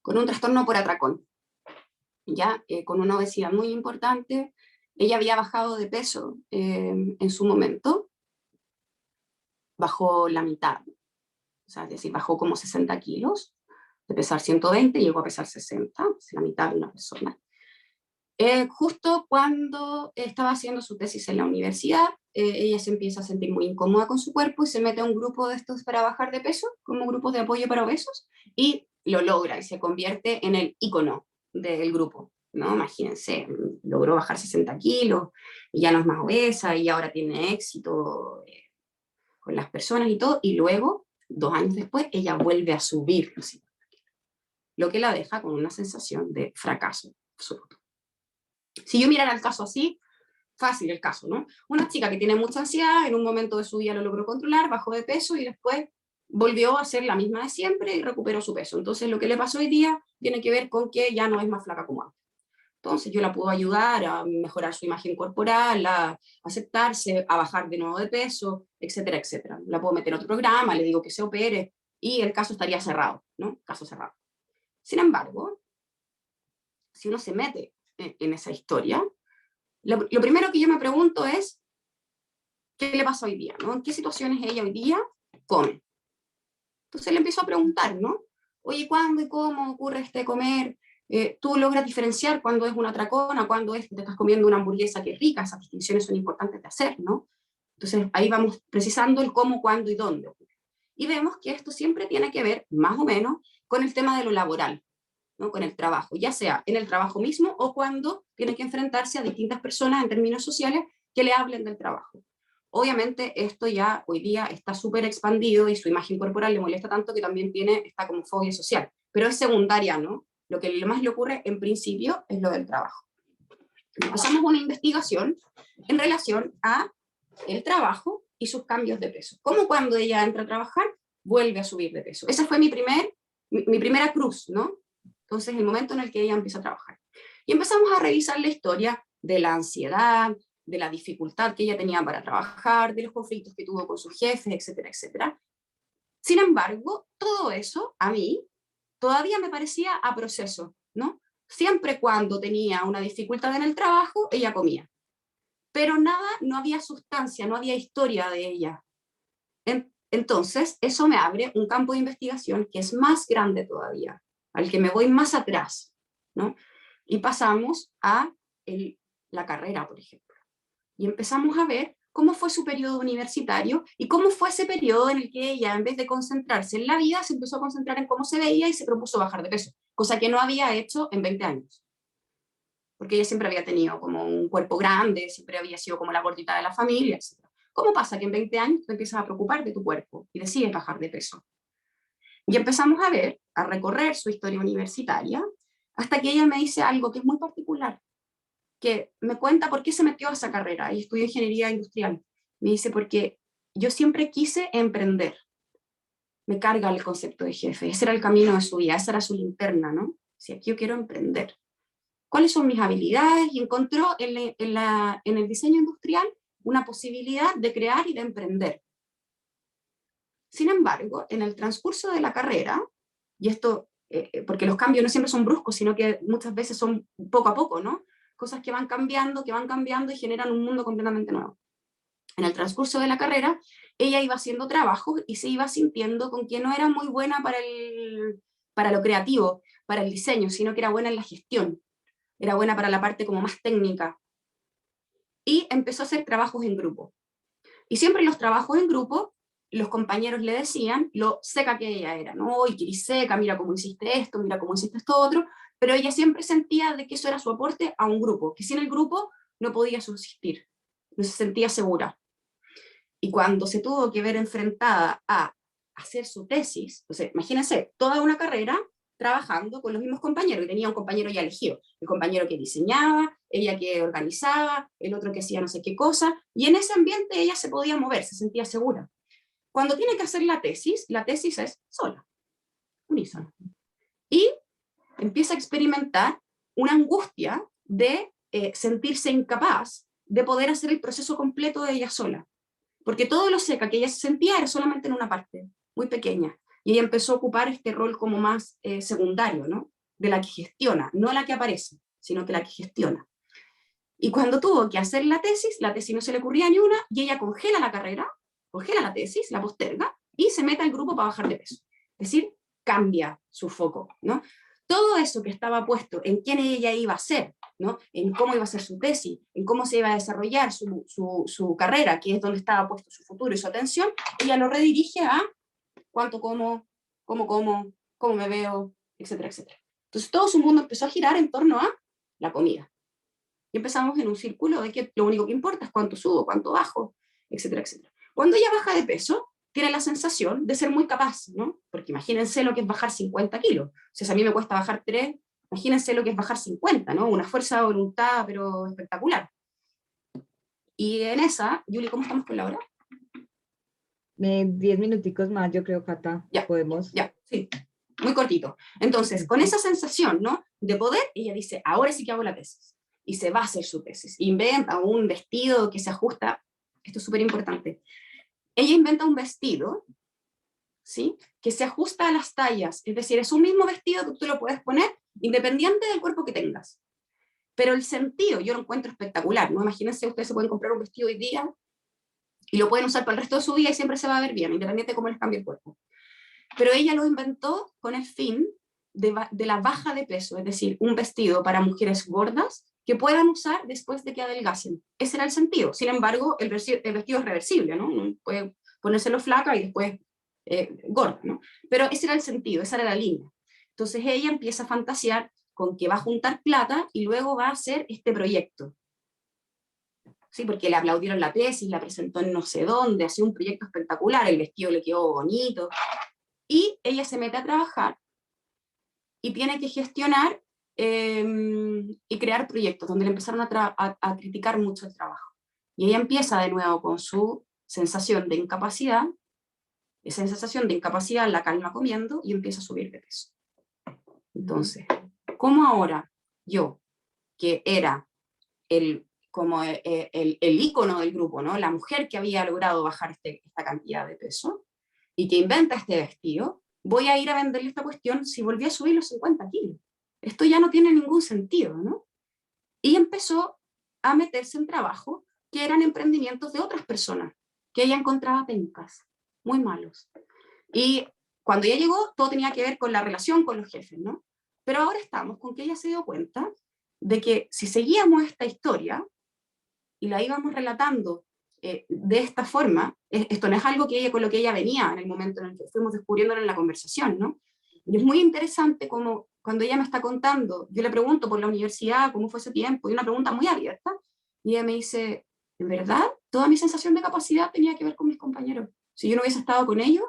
con un trastorno por atracón, ya con una obesidad muy importante. Ella había bajado de peso en su momento, bajó la mitad, o sea, es decir, bajó como 60 kilos, de pesar 120 llegó a pesar 60, es la mitad de una persona. Justo cuando estaba haciendo su tesis en la universidad, ella se empieza a sentir muy incómoda con su cuerpo y se mete a un grupo de estos para bajar de peso, como grupos de apoyo para obesos, y lo logra y se convierte en el ícono del grupo, ¿no? Imagínense, logró bajar 60 kilos y ya no es más obesa y ahora tiene éxito con las personas y todo, y luego, 2 años después, ella vuelve a subir los 50 kilos, lo que la deja con una sensación de fracaso absoluto. Si yo mirara el caso así, fácil el caso, ¿no? Una chica que tiene mucha ansiedad, en un momento de su vida lo logró controlar, bajó de peso y después volvió a ser la misma de siempre y recuperó su peso. Entonces lo que le pasó hoy día tiene que ver con que ya no es más flaca como antes. Entonces yo la puedo ayudar a mejorar su imagen corporal, a aceptarse, a bajar de nuevo de peso, etcétera, etcétera. La puedo meter en otro programa, le digo que se opere y el caso estaría cerrado, ¿no? Caso cerrado. Sin embargo, si uno se mete en esa historia, lo primero que yo me pregunto es, ¿qué le pasa hoy día? ¿No? ¿En qué situaciones ella hoy día come? Entonces le empiezo a preguntar, ¿no? Oye, ¿cuándo y cómo ocurre este comer? Tú logras diferenciar cuándo es una atracona, cuándo es que te estás comiendo una hamburguesa que es rica. Esas distinciones son importantes de hacer, ¿no? Entonces ahí vamos precisando el cómo, cuándo y dónde ocurre. Y vemos que esto siempre tiene que ver, más o menos, con el tema de lo laboral, ¿no? Con el trabajo, ya sea en el trabajo mismo o cuando tiene que enfrentarse a distintas personas en términos sociales que le hablen del trabajo. Obviamente esto ya hoy día está súper expandido y su imagen corporal le molesta tanto que también está como fobia social, pero es secundaria, ¿no? Lo que más le ocurre en principio es lo del trabajo. Hacemos una investigación en relación a el trabajo y sus cambios de peso. Como cuando ella entra a trabajar, vuelve a subir de peso. Esa fue mi primera cruz, ¿no? Entonces, el momento en el que ella empieza a trabajar. Y empezamos a revisar la historia de la ansiedad, de la dificultad que ella tenía para trabajar, de los conflictos que tuvo con sus jefes, etcétera, etcétera. Sin embargo, todo eso a mí todavía me parecía a proceso, ¿no? Siempre cuando tenía una dificultad en el trabajo, ella comía. Pero nada, no había sustancia, no había historia de ella. Entonces, eso me abre un campo de investigación que es más grande todavía, al que me voy más atrás, ¿no? Y pasamos a la carrera, por ejemplo. Y empezamos a ver cómo fue su periodo universitario y cómo fue ese periodo en el que ella, en vez de concentrarse en la vida, se empezó a concentrar en cómo se veía y se propuso bajar de peso, cosa que no había hecho en 20 años. Porque ella siempre había tenido como un cuerpo grande, siempre había sido como la gordita de la familia, etc. ¿Cómo pasa que en 20 años te empiezas a preocupar de tu cuerpo y decides bajar de peso? Y empezamos a ver, a recorrer su historia universitaria, hasta que ella me dice algo que es muy particular, que me cuenta por qué se metió a esa carrera y estudió ingeniería industrial. Me dice, porque yo siempre quise emprender. Me carga el concepto de jefe, ese era el camino de su vida, esa era su linterna, ¿no? Si aquí yo quiero emprender. ¿Cuáles son mis habilidades? Y encontró en el diseño industrial una posibilidad de crear y de emprender. Sin embargo, en el transcurso de la carrera, y esto porque los cambios no siempre son bruscos, sino que muchas veces son poco a poco, ¿no? Cosas que van cambiando y generan un mundo completamente nuevo. En el transcurso de la carrera, ella iba haciendo trabajos y se iba sintiendo con que no era muy buena para lo creativo, para el diseño, sino que era buena en la gestión, era buena para la parte como más técnica. Y empezó a hacer trabajos en grupo. Y siempre en los trabajos en grupo, los compañeros le decían lo seca que ella era, ¿no? Y que eres seca, mira cómo hiciste esto, mira cómo hiciste esto otro, pero ella siempre sentía de que eso era su aporte a un grupo, que sin el grupo no podía subsistir, no se sentía segura. Y cuando se tuvo que ver enfrentada a hacer su tesis, o sea, imagínense, toda una carrera trabajando con los mismos compañeros, y tenía un compañero ya elegido, el compañero que diseñaba, ella que organizaba, el otro que hacía no sé qué cosa, y en ese ambiente ella se podía mover, se sentía segura. Cuando tiene que hacer la tesis es sola, unísono. Y empieza a experimentar una angustia de sentirse incapaz de poder hacer el proceso completo de ella sola. Porque todo lo seca que ella se sentía era solamente en una parte, muy pequeña. Y ella empezó a ocupar este rol como más secundario, ¿no? De la que gestiona, no la que aparece, sino que la que gestiona. Y cuando tuvo que hacer la tesis no se le ocurría ni una, y ella congela la carrera, congela la tesis, la posterga, y se mete al grupo para bajar de peso. Es decir, cambia su foco, ¿no? Todo eso que estaba puesto en quién ella iba a ser, ¿no? En cómo iba a ser su tesis, en cómo se iba a desarrollar su carrera, que es donde estaba puesto su futuro y su atención, ella lo redirige a cuánto como, cómo me veo, etcétera, etcétera. Entonces todo su mundo empezó a girar en torno a la comida. Y empezamos en un círculo de que lo único que importa es cuánto subo, cuánto bajo, etcétera, etcétera. Cuando ella baja de peso, tiene la sensación de ser muy capaz, ¿no? Porque imagínense lo que es bajar 50 kilos. O sea, si a mí me cuesta bajar 3, imagínense lo que es bajar 50, ¿no? Una fuerza de voluntad, pero espectacular. Y en esa, Yuli, ¿cómo estamos con la hora? 10 minuticos más, yo creo, Cata. Ya, podemos. Ya, sí. Muy cortito. Entonces, con esa sensación, ¿no? De poder, ella dice, ahora sí que hago la tesis. Y se va a hacer su tesis. Inventa un vestido que se ajusta. Esto es súper importante. Ella inventa un vestido, ¿sí? Que se ajusta a las tallas. Es decir, es un mismo vestido que tú lo puedes poner independiente del cuerpo que tengas. Pero el sentido, yo lo encuentro espectacular, ¿no? Imagínense, ustedes se pueden comprar un vestido hoy día y lo pueden usar para el resto de su vida y siempre se va a ver bien, independiente de cómo les cambie el cuerpo. Pero ella lo inventó con el fin de la baja de peso, es decir, un vestido para mujeres gordas que puedan usar después de que adelgacen. Ese era el sentido. Sin embargo, el vestido es reversible, ¿no? Uno puede ponérselo flaca y después gorda, ¿no? Pero ese era el sentido, esa era la línea. Entonces ella empieza a fantasear con que va a juntar plata y luego va a hacer este proyecto. Sí, porque le aplaudieron la tesis, la presentó en no sé dónde, hacía un proyecto espectacular, el vestido le quedó bonito, y ella se mete a trabajar y tiene que gestionar y crear proyectos, donde le empezaron a criticar mucho el trabajo. Y ella empieza de nuevo con su sensación de incapacidad, esa sensación de incapacidad la calma comiendo y empieza a subir de peso. Entonces, ¿cómo ahora yo, que era como el ícono del grupo, ¿no? La mujer que había logrado bajar esta cantidad de peso y que inventa este vestido, voy a ir a venderle esta cuestión si volví a subir los 50 kilos? Esto ya no tiene ningún sentido, ¿no? Y empezó a meterse en trabajo que eran emprendimientos de otras personas, que ella encontraba pencas, muy malos. Y cuando ella llegó, todo tenía que ver con la relación con los jefes, ¿no? Pero ahora estamos con que ella se dio cuenta de que si seguíamos esta historia y la íbamos relatando de esta forma, esto no es algo que ella, con lo que ella venía en el momento en el que fuimos descubriéndolo en la conversación, ¿no? Y es muy interesante como cuando ella me está contando, yo le pregunto por la universidad, cómo fue ese tiempo, y una pregunta muy abierta, y ella me dice, en verdad, toda mi sensación de capacidad tenía que ver con mis compañeros. Si yo no hubiese estado con ellos,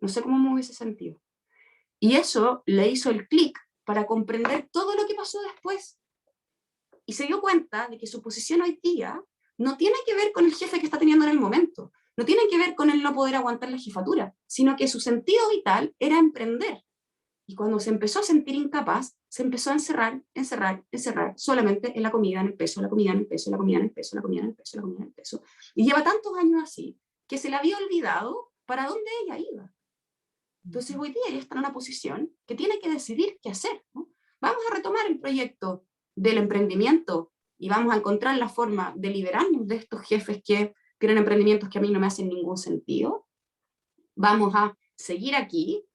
no sé cómo me hubiese sentido. Y eso le hizo el clic para comprender todo lo que pasó después. Y se dio cuenta de que su posición hoy día no tiene que ver con el jefe que está teniendo en el momento, no tiene que ver con el no poder aguantar la jefatura, sino que su sentido vital era emprender. Y cuando se empezó a sentir incapaz, se empezó a encerrar solamente en la comida, en el peso, la comida, en el peso, la comida, en el peso, la comida, en el peso, la comida, en el peso. Y lleva tantos años así, que se le había olvidado para dónde ella iba. Entonces hoy día ella está en una posición que tiene que decidir qué hacer, ¿no? Vamos a retomar el proyecto del emprendimiento y vamos a encontrar la forma de liberarnos de estos jefes que tienen emprendimientos que a mí no me hacen ningún sentido. Vamos a seguir aquí,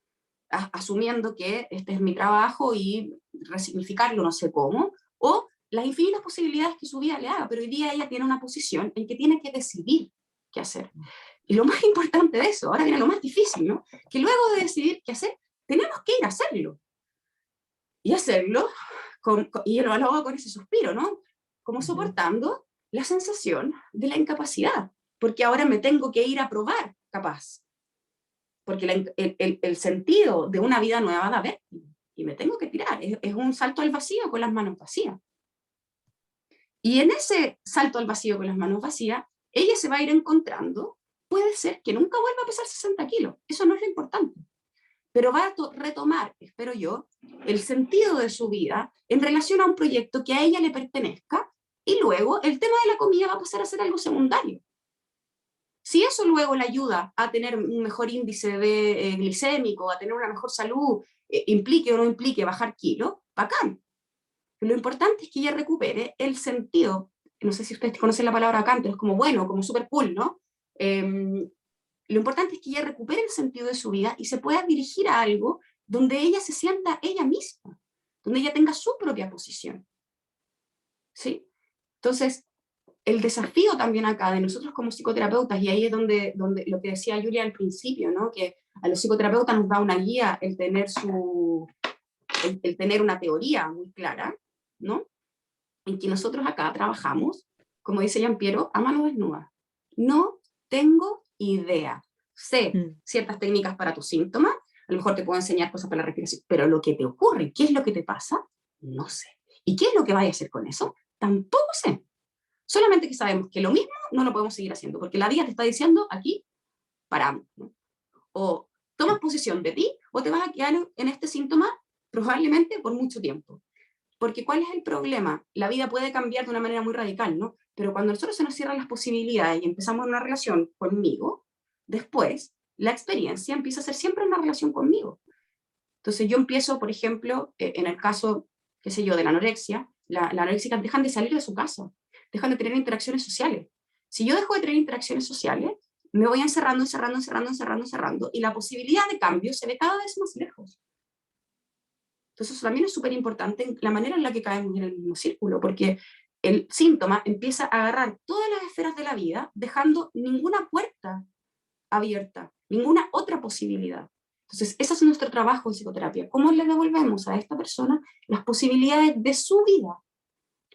asumiendo que este es mi trabajo y resignificarlo no sé cómo, o las infinitas posibilidades que su vida le haga, pero hoy día ella tiene una posición en que tiene que decidir qué hacer. Y lo más importante de eso, ahora viene lo más difícil, ¿no? Que luego de decidir qué hacer, tenemos que ir a hacerlo. Y hacerlo, y yo lo hago con ese suspiro, ¿no? Como soportando la sensación de la incapacidad, porque ahora me tengo que ir a probar capaz. Porque el sentido de una vida nueva da vértigo, y me tengo que tirar, es un salto al vacío con las manos vacías. Y en ese salto al vacío con las manos vacías, ella se va a ir encontrando, puede ser que nunca vuelva a pesar 60 kilos, eso no es lo importante, pero va a retomar, espero yo, el sentido de su vida en relación a un proyecto que a ella le pertenezca, y luego el tema de la comida va a pasar a ser algo secundario. Si eso luego le ayuda a tener un mejor índice de, glicémico, a tener una mejor salud, implique o no implique bajar kilos, bacán. Lo importante es que ella recupere el sentido, no sé si ustedes conocen la palabra bacán, pero es como bueno, como super cool, ¿no? Lo importante es que ella recupere el sentido de su vida y se pueda dirigir a algo donde ella se sienta ella misma, donde ella tenga su propia posición. ¿Sí? Entonces, el desafío también acá de nosotros como psicoterapeutas, y ahí es donde lo que decía Julia al principio, ¿no? Que a los psicoterapeutas nos da una guía el tener, el tener una teoría muy clara, ¿no? En que nosotros acá trabajamos, como dice Giampiero, a mano desnuda. No tengo idea. Sé ciertas técnicas para tus síntomas, a lo mejor te puedo enseñar cosas para la respiración, pero lo que te ocurre, qué es lo que te pasa, no sé. ¿Y qué es lo que vaya a hacer con eso? Tampoco sé. Solamente que sabemos que lo mismo no lo podemos seguir haciendo, porque la vida te está diciendo aquí, paramos, ¿no? O tomas posesión de ti, o te vas a quedar en este síntoma probablemente por mucho tiempo. Porque ¿cuál es el problema? La vida puede cambiar de una manera muy radical, ¿no? Pero cuando nosotros se nos cierran las posibilidades y empezamos una relación conmigo, después la experiencia empieza a ser siempre una relación conmigo. Entonces yo empiezo, por ejemplo, en el caso, qué sé yo, de la anorexia, la anoréxica dejan de salir de su casa, dejan de tener interacciones sociales. Si yo dejo de tener interacciones sociales, me voy encerrando, y la posibilidad de cambio se ve cada vez más lejos. Entonces eso también es súper importante la manera en la que caemos en el mismo círculo, porque el síntoma empieza a agarrar todas las esferas de la vida, dejando ninguna puerta abierta, ninguna otra posibilidad. Entonces, ese es nuestro trabajo en psicoterapia. ¿Cómo le devolvemos a esta persona las posibilidades de su vida?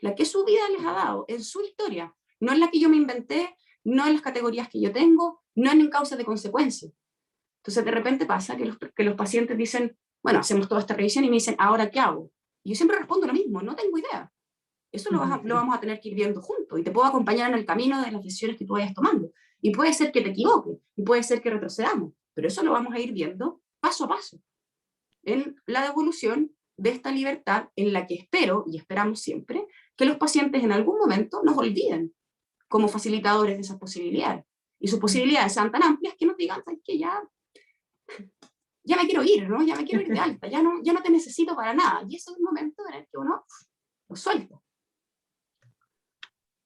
La que su vida les ha dado, en su historia. No en la que yo me inventé, no en las categorías que yo tengo, no en causas de consecuencias. Entonces, de repente pasa que los pacientes dicen, bueno, hacemos toda esta revisión y me dicen, ¿ahora qué hago? Y yo siempre respondo lo mismo, no tengo idea. Eso lo vamos a tener que ir viendo juntos y te puedo acompañar en el camino de las decisiones que tú vayas tomando. Y puede ser que te equivoques, y puede ser que retrocedamos, pero eso lo vamos a ir viendo paso a paso, en la devolución de esta libertad en la que espero, y esperamos siempre, que los pacientes en algún momento nos olviden como facilitadores de esas posibilidades. Y sus posibilidades sean tan amplias que nos digan, ¿sabes qué? Ya me quiero ir, ¿no? Ya me quiero ir de alta, ya no te necesito para nada. Y ese es el momento en el que uno lo suelta.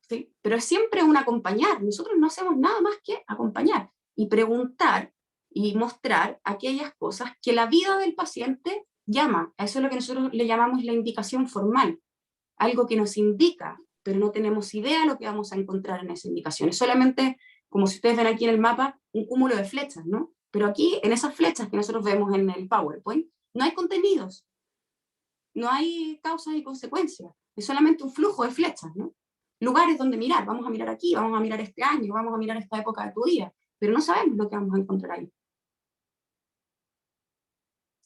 ¿Sí? Pero es siempre un acompañar. Nosotros no hacemos nada más que acompañar y preguntar y mostrar aquellas cosas que la vida del paciente llama. A eso es lo que nosotros le llamamos la indicación formal. Algo que nos indica, pero no tenemos idea de lo que vamos a encontrar en esa indicación. Es solamente, como si ustedes ven aquí en el mapa, un cúmulo de flechas, ¿no? Pero aquí, en esas flechas que nosotros vemos en el PowerPoint, no hay contenidos, no hay causas y consecuencias, es solamente un flujo de flechas, ¿no? Lugares donde mirar, vamos a mirar aquí, vamos a mirar este año, vamos a mirar esta época de tu vida, pero no sabemos lo que vamos a encontrar ahí.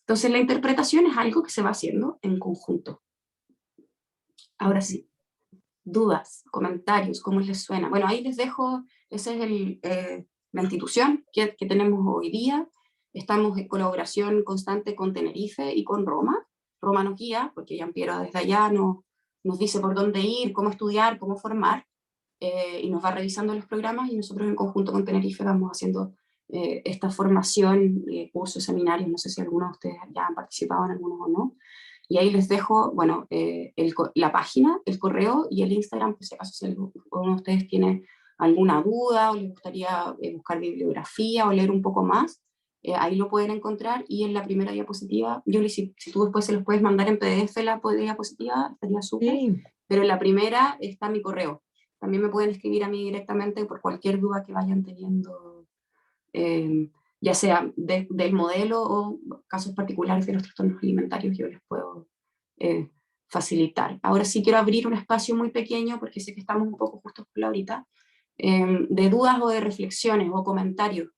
Entonces la interpretación es algo que se va haciendo en conjunto. Ahora sí, dudas, comentarios, ¿cómo les suena? Bueno, ahí les dejo, esa es la institución que tenemos hoy día. Estamos en colaboración constante con Tenerife y con Roma. Roma nos guía, porque Giampiero desde allá nos dice por dónde ir, cómo estudiar, cómo formar, y nos va revisando los programas, y nosotros en conjunto con Tenerife vamos haciendo esta formación, cursos, seminarios, no sé si algunos de ustedes ya han participado en algunos o no. Y ahí les dejo, bueno, la página, el correo y el Instagram, por si acaso si alguno de ustedes tiene alguna duda o les gustaría buscar bibliografía o leer un poco más, ahí lo pueden encontrar. Y en la primera diapositiva, Yuli, si tú después se los puedes mandar en PDF la diapositiva, estaría súper. Sí. Pero en la primera está mi correo. También me pueden escribir a mí directamente por cualquier duda que vayan teniendo, ya sea del modelo o casos particulares de los trastornos alimentarios, yo les puedo facilitar. Ahora sí quiero abrir un espacio muy pequeño, porque sé que estamos un poco justos por la horita, de dudas o de reflexiones o comentarios.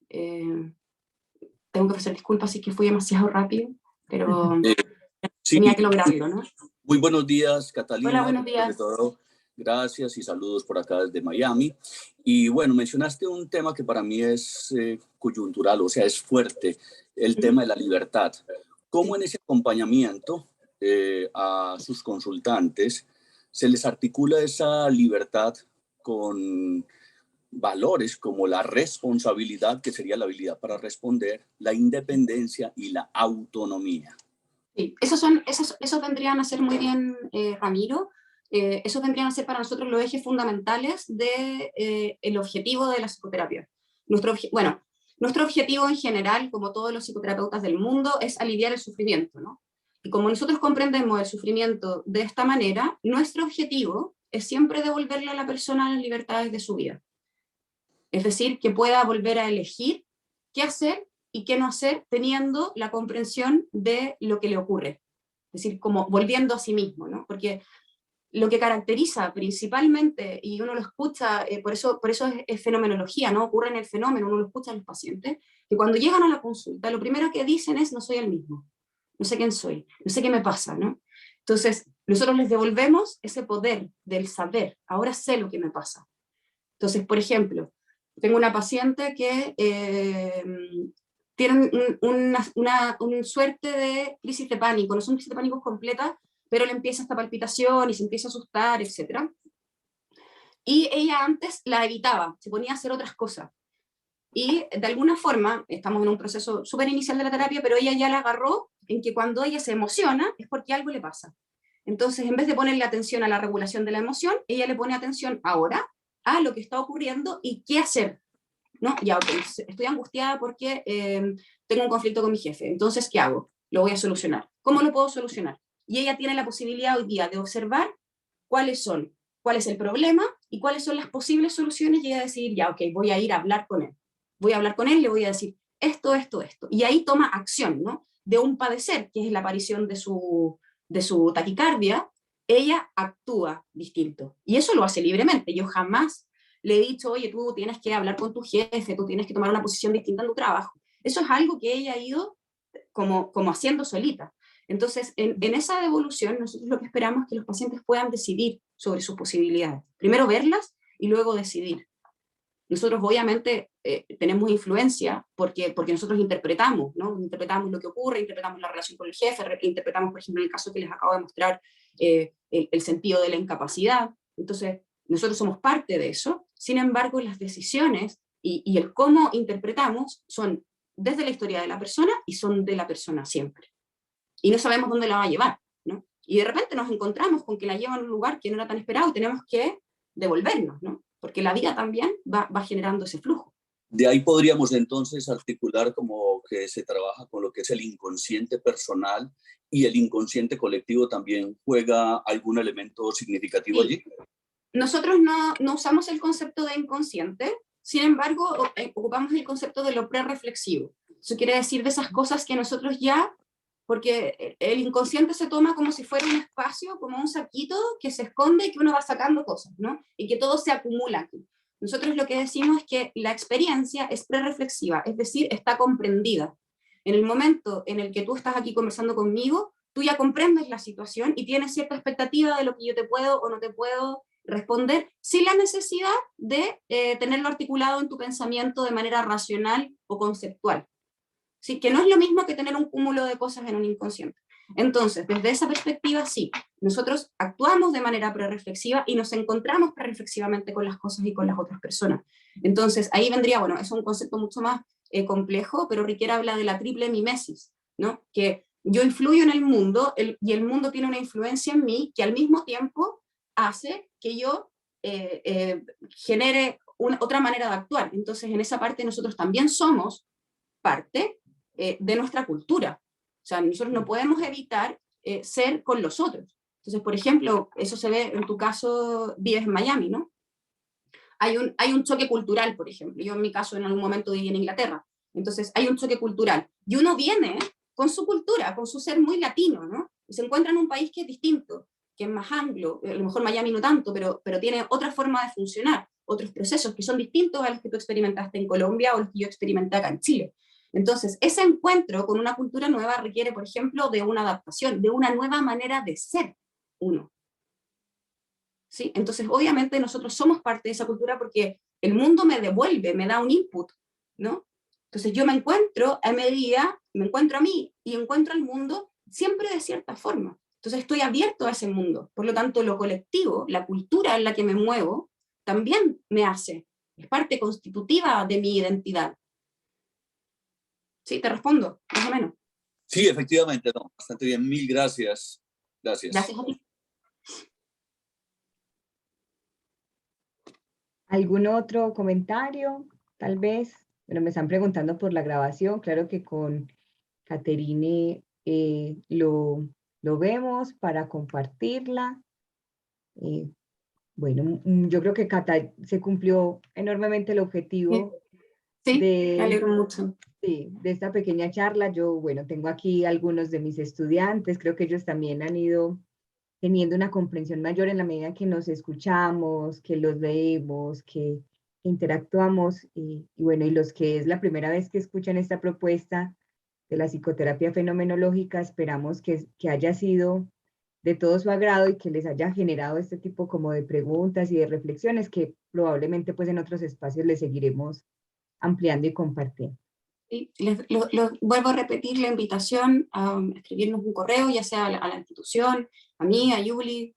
Tengo que ofrecer disculpas si es que fui demasiado rápido, pero Sí, tenía que lograrlo, ¿no? muy buenos días, Catalina. Hola, buenos días. Sobre todo, gracias y saludos por acá desde Miami. Y bueno, mencionaste un tema que para mí es coyuntural, o sea, es fuerte, el tema de la libertad. ¿Cómo en ese acompañamiento a sus consultantes se les articula esa libertad con valores como la responsabilidad, que sería la habilidad para responder, la independencia y la autonomía? Sí, esos vendrían a ser muy bien, Ramiro, esos vendrían a ser para nosotros los ejes fundamentales del objetivo de la psicoterapia. Nuestro objetivo en general, como todos los psicoterapeutas del mundo, es aliviar el sufrimiento, ¿no? Y como nosotros comprendemos el sufrimiento de esta manera, nuestro objetivo es siempre devolverle a la persona las libertades de su vida. Es decir, que pueda volver a elegir qué hacer y qué no hacer, teniendo la comprensión de lo que le ocurre. Es decir, como volviendo a sí mismo, ¿no? Porque lo que caracteriza principalmente, y uno lo escucha, por eso es fenomenología, ¿no? Ocurre en el fenómeno, uno lo escucha en los pacientes, que cuando llegan a la consulta, lo primero que dicen es: no soy el mismo, no sé quién soy, no sé qué me pasa, ¿no? Entonces, nosotros les devolvemos ese poder del saber, ahora sé lo que me pasa. Entonces, por ejemplo, tengo una paciente que tiene una suerte de crisis de pánico, no son crisis de pánico completas, pero le empieza esta palpitación y se empieza a asustar, etc. Y ella antes la evitaba, se ponía a hacer otras cosas. Y de alguna forma, estamos en un proceso súper inicial de la terapia, pero ella ya la agarró en que cuando ella se emociona es porque algo le pasa. Entonces, en vez de ponerle atención a la regulación de la emoción, ella le pone atención ahora a lo que está ocurriendo y qué hacer, ¿no? Ya, ok, estoy angustiada porque tengo un conflicto con mi jefe, entonces, ¿qué hago? Lo voy a solucionar. ¿Cómo lo puedo solucionar? Y ella tiene la posibilidad hoy día de observar cuál es el problema y cuáles son las posibles soluciones, y ella decidir, ya, ok, voy a ir a hablar con él. Voy a hablar con él, le voy a decir esto, esto, esto. Y ahí toma acción, ¿no? De un padecer, que es la aparición de su taquicardia, ella actúa distinto. Y eso lo hace libremente. Yo jamás le he dicho: oye, tú tienes que hablar con tu jefe, tú tienes que tomar una posición distinta en tu trabajo. Eso es algo que ella ha ido como haciendo solita. Entonces, en esa devolución, nosotros lo que esperamos es que los pacientes puedan decidir sobre sus posibilidades. Primero verlas y luego decidir. Nosotros obviamente tenemos influencia porque nosotros interpretamos, ¿no? Interpretamos lo que ocurre, interpretamos la relación con el jefe, interpretamos, por ejemplo, en el caso que les acabo de mostrar, el sentido de la incapacidad. Entonces, nosotros somos parte de eso. Sin embargo, las decisiones y el cómo interpretamos son desde la historia de la persona y son de la persona siempre. Y no sabemos dónde la va a llevar, ¿no? Y de repente nos encontramos con que la lleva a un lugar que no era tan esperado y tenemos que devolvernos, ¿no? Porque la vida también va generando ese flujo. De ahí podríamos entonces articular como que se trabaja con lo que es el inconsciente personal, y el inconsciente colectivo también juega algún elemento significativo allí. Nosotros no usamos el concepto de inconsciente, sin embargo, ocupamos el concepto de lo prereflexivo. Eso quiere decir de esas cosas que nosotros ya, porque el inconsciente se toma como si fuera un espacio, como un saquito que se esconde y que uno va sacando cosas, ¿no? Y que todo se acumula aquí. Nosotros lo que decimos es que la experiencia es prereflexiva, es decir, está comprendida. En el momento en el que tú estás aquí conversando conmigo, tú ya comprendes la situación y tienes cierta expectativa de lo que yo te puedo o no te puedo responder, sin la necesidad de tenerlo articulado en tu pensamiento de manera racional o conceptual. ¿Sí? Que no es lo mismo que tener un cúmulo de cosas en un inconsciente. Entonces, desde esa perspectiva, sí, nosotros actuamos de manera prereflexiva y nos encontramos prereflexivamente con las cosas y con las otras personas. Entonces, ahí vendría, bueno, es un concepto mucho más complejo, pero Riquet habla de la triple mimesis, ¿no? Que yo influyo en el mundo y el mundo tiene una influencia en mí que al mismo tiempo hace que yo genere otra manera de actuar. Entonces, en esa parte nosotros también somos parte de nuestra cultura. O sea, nosotros no podemos evitar ser con los otros. Entonces, por ejemplo, eso se ve en tu caso, vives en Miami, ¿no? Hay un choque cultural, por ejemplo. Yo en mi caso en algún momento viví en Inglaterra. Entonces hay un choque cultural. Y uno viene con su cultura, con su ser muy latino, ¿no? Y se encuentra en un país que es distinto, que es más anglo, a lo mejor Miami no tanto, pero tiene otra forma de funcionar, otros procesos que son distintos a los que tú experimentaste en Colombia o los que yo experimenté acá en Chile. Entonces, ese encuentro con una cultura nueva requiere, por ejemplo, de una adaptación, de una nueva manera de ser uno. ¿Sí? Entonces, obviamente nosotros somos parte de esa cultura porque el mundo me devuelve, me da un input, ¿no? Entonces yo me encuentro a medida, me encuentro a mí y encuentro al mundo siempre de cierta forma. Entonces estoy abierto a ese mundo. Por lo tanto, lo colectivo, la cultura en la que me muevo, también me hace. Es parte constitutiva de mi identidad. ¿Sí? ¿Te respondo? Más o menos. Sí, efectivamente, no, bastante bien. Mil gracias. Gracias. Gracias a ti. ¿Algún otro comentario? Tal vez. Bueno, me están preguntando por la grabación. Claro que con Caterine lo vemos para compartirla. Bueno, yo creo que Cata se cumplió enormemente el objetivo Sí, me de, alegro mucho. sí, de esta pequeña charla. Yo, bueno, tengo aquí algunos de mis estudiantes. Creo que ellos también han ido teniendo una comprensión mayor en la medida que nos escuchamos, que los leemos, que interactuamos. Y bueno, y los que es la primera vez que escuchan esta propuesta de la psicoterapia fenomenológica, esperamos que haya sido de todo su agrado y que les haya generado este tipo como de preguntas y de reflexiones que probablemente pues en otros espacios les seguiremos ampliando y compartiendo. Sí, vuelvo a repetir la invitación a escribirnos un correo, ya sea a la institución, a mí, a Yuli,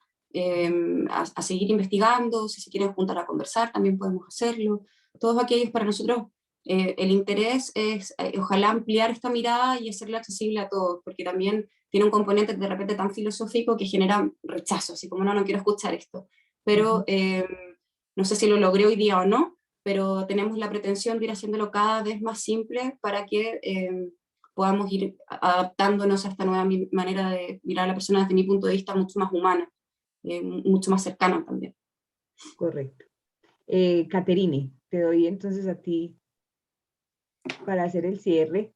a seguir investigando. Si se quieren juntar a conversar, también podemos hacerlo. Todos aquellos, para nosotros, el interés es ojalá ampliar esta mirada y hacerla accesible a todos, porque también tiene un componente de repente tan filosófico que genera rechazo, así como no quiero escuchar esto. Pero no sé si lo logré hoy día o no, pero tenemos la pretensión de ir haciéndolo cada vez más simple para que podamos ir adaptándonos a esta nueva manera de mirar a la persona desde mi punto de vista mucho más humana, mucho más cercana también. Correcto. Caterine, te doy entonces a ti para hacer el cierre.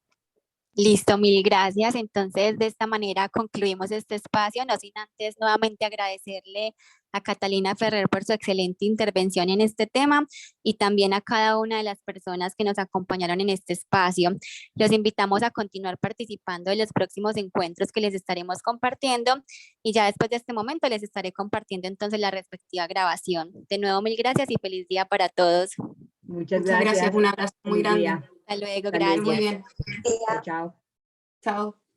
Listo, mil gracias. Entonces, de esta manera concluimos este espacio, no sin antes nuevamente agradecerle a Catalina Ferrer por su excelente intervención en este tema y también a cada una de las personas que nos acompañaron en este espacio. Los invitamos a continuar participando en los próximos encuentros que les estaremos compartiendo y ya después de este momento les estaré compartiendo entonces la respectiva grabación. De nuevo, mil gracias y feliz día para todos. Muchas Muchas gracias, un abrazo muy Feliz grande. día. Hasta luego, Hasta luego. Muy gracias. bien. Chao. Chao.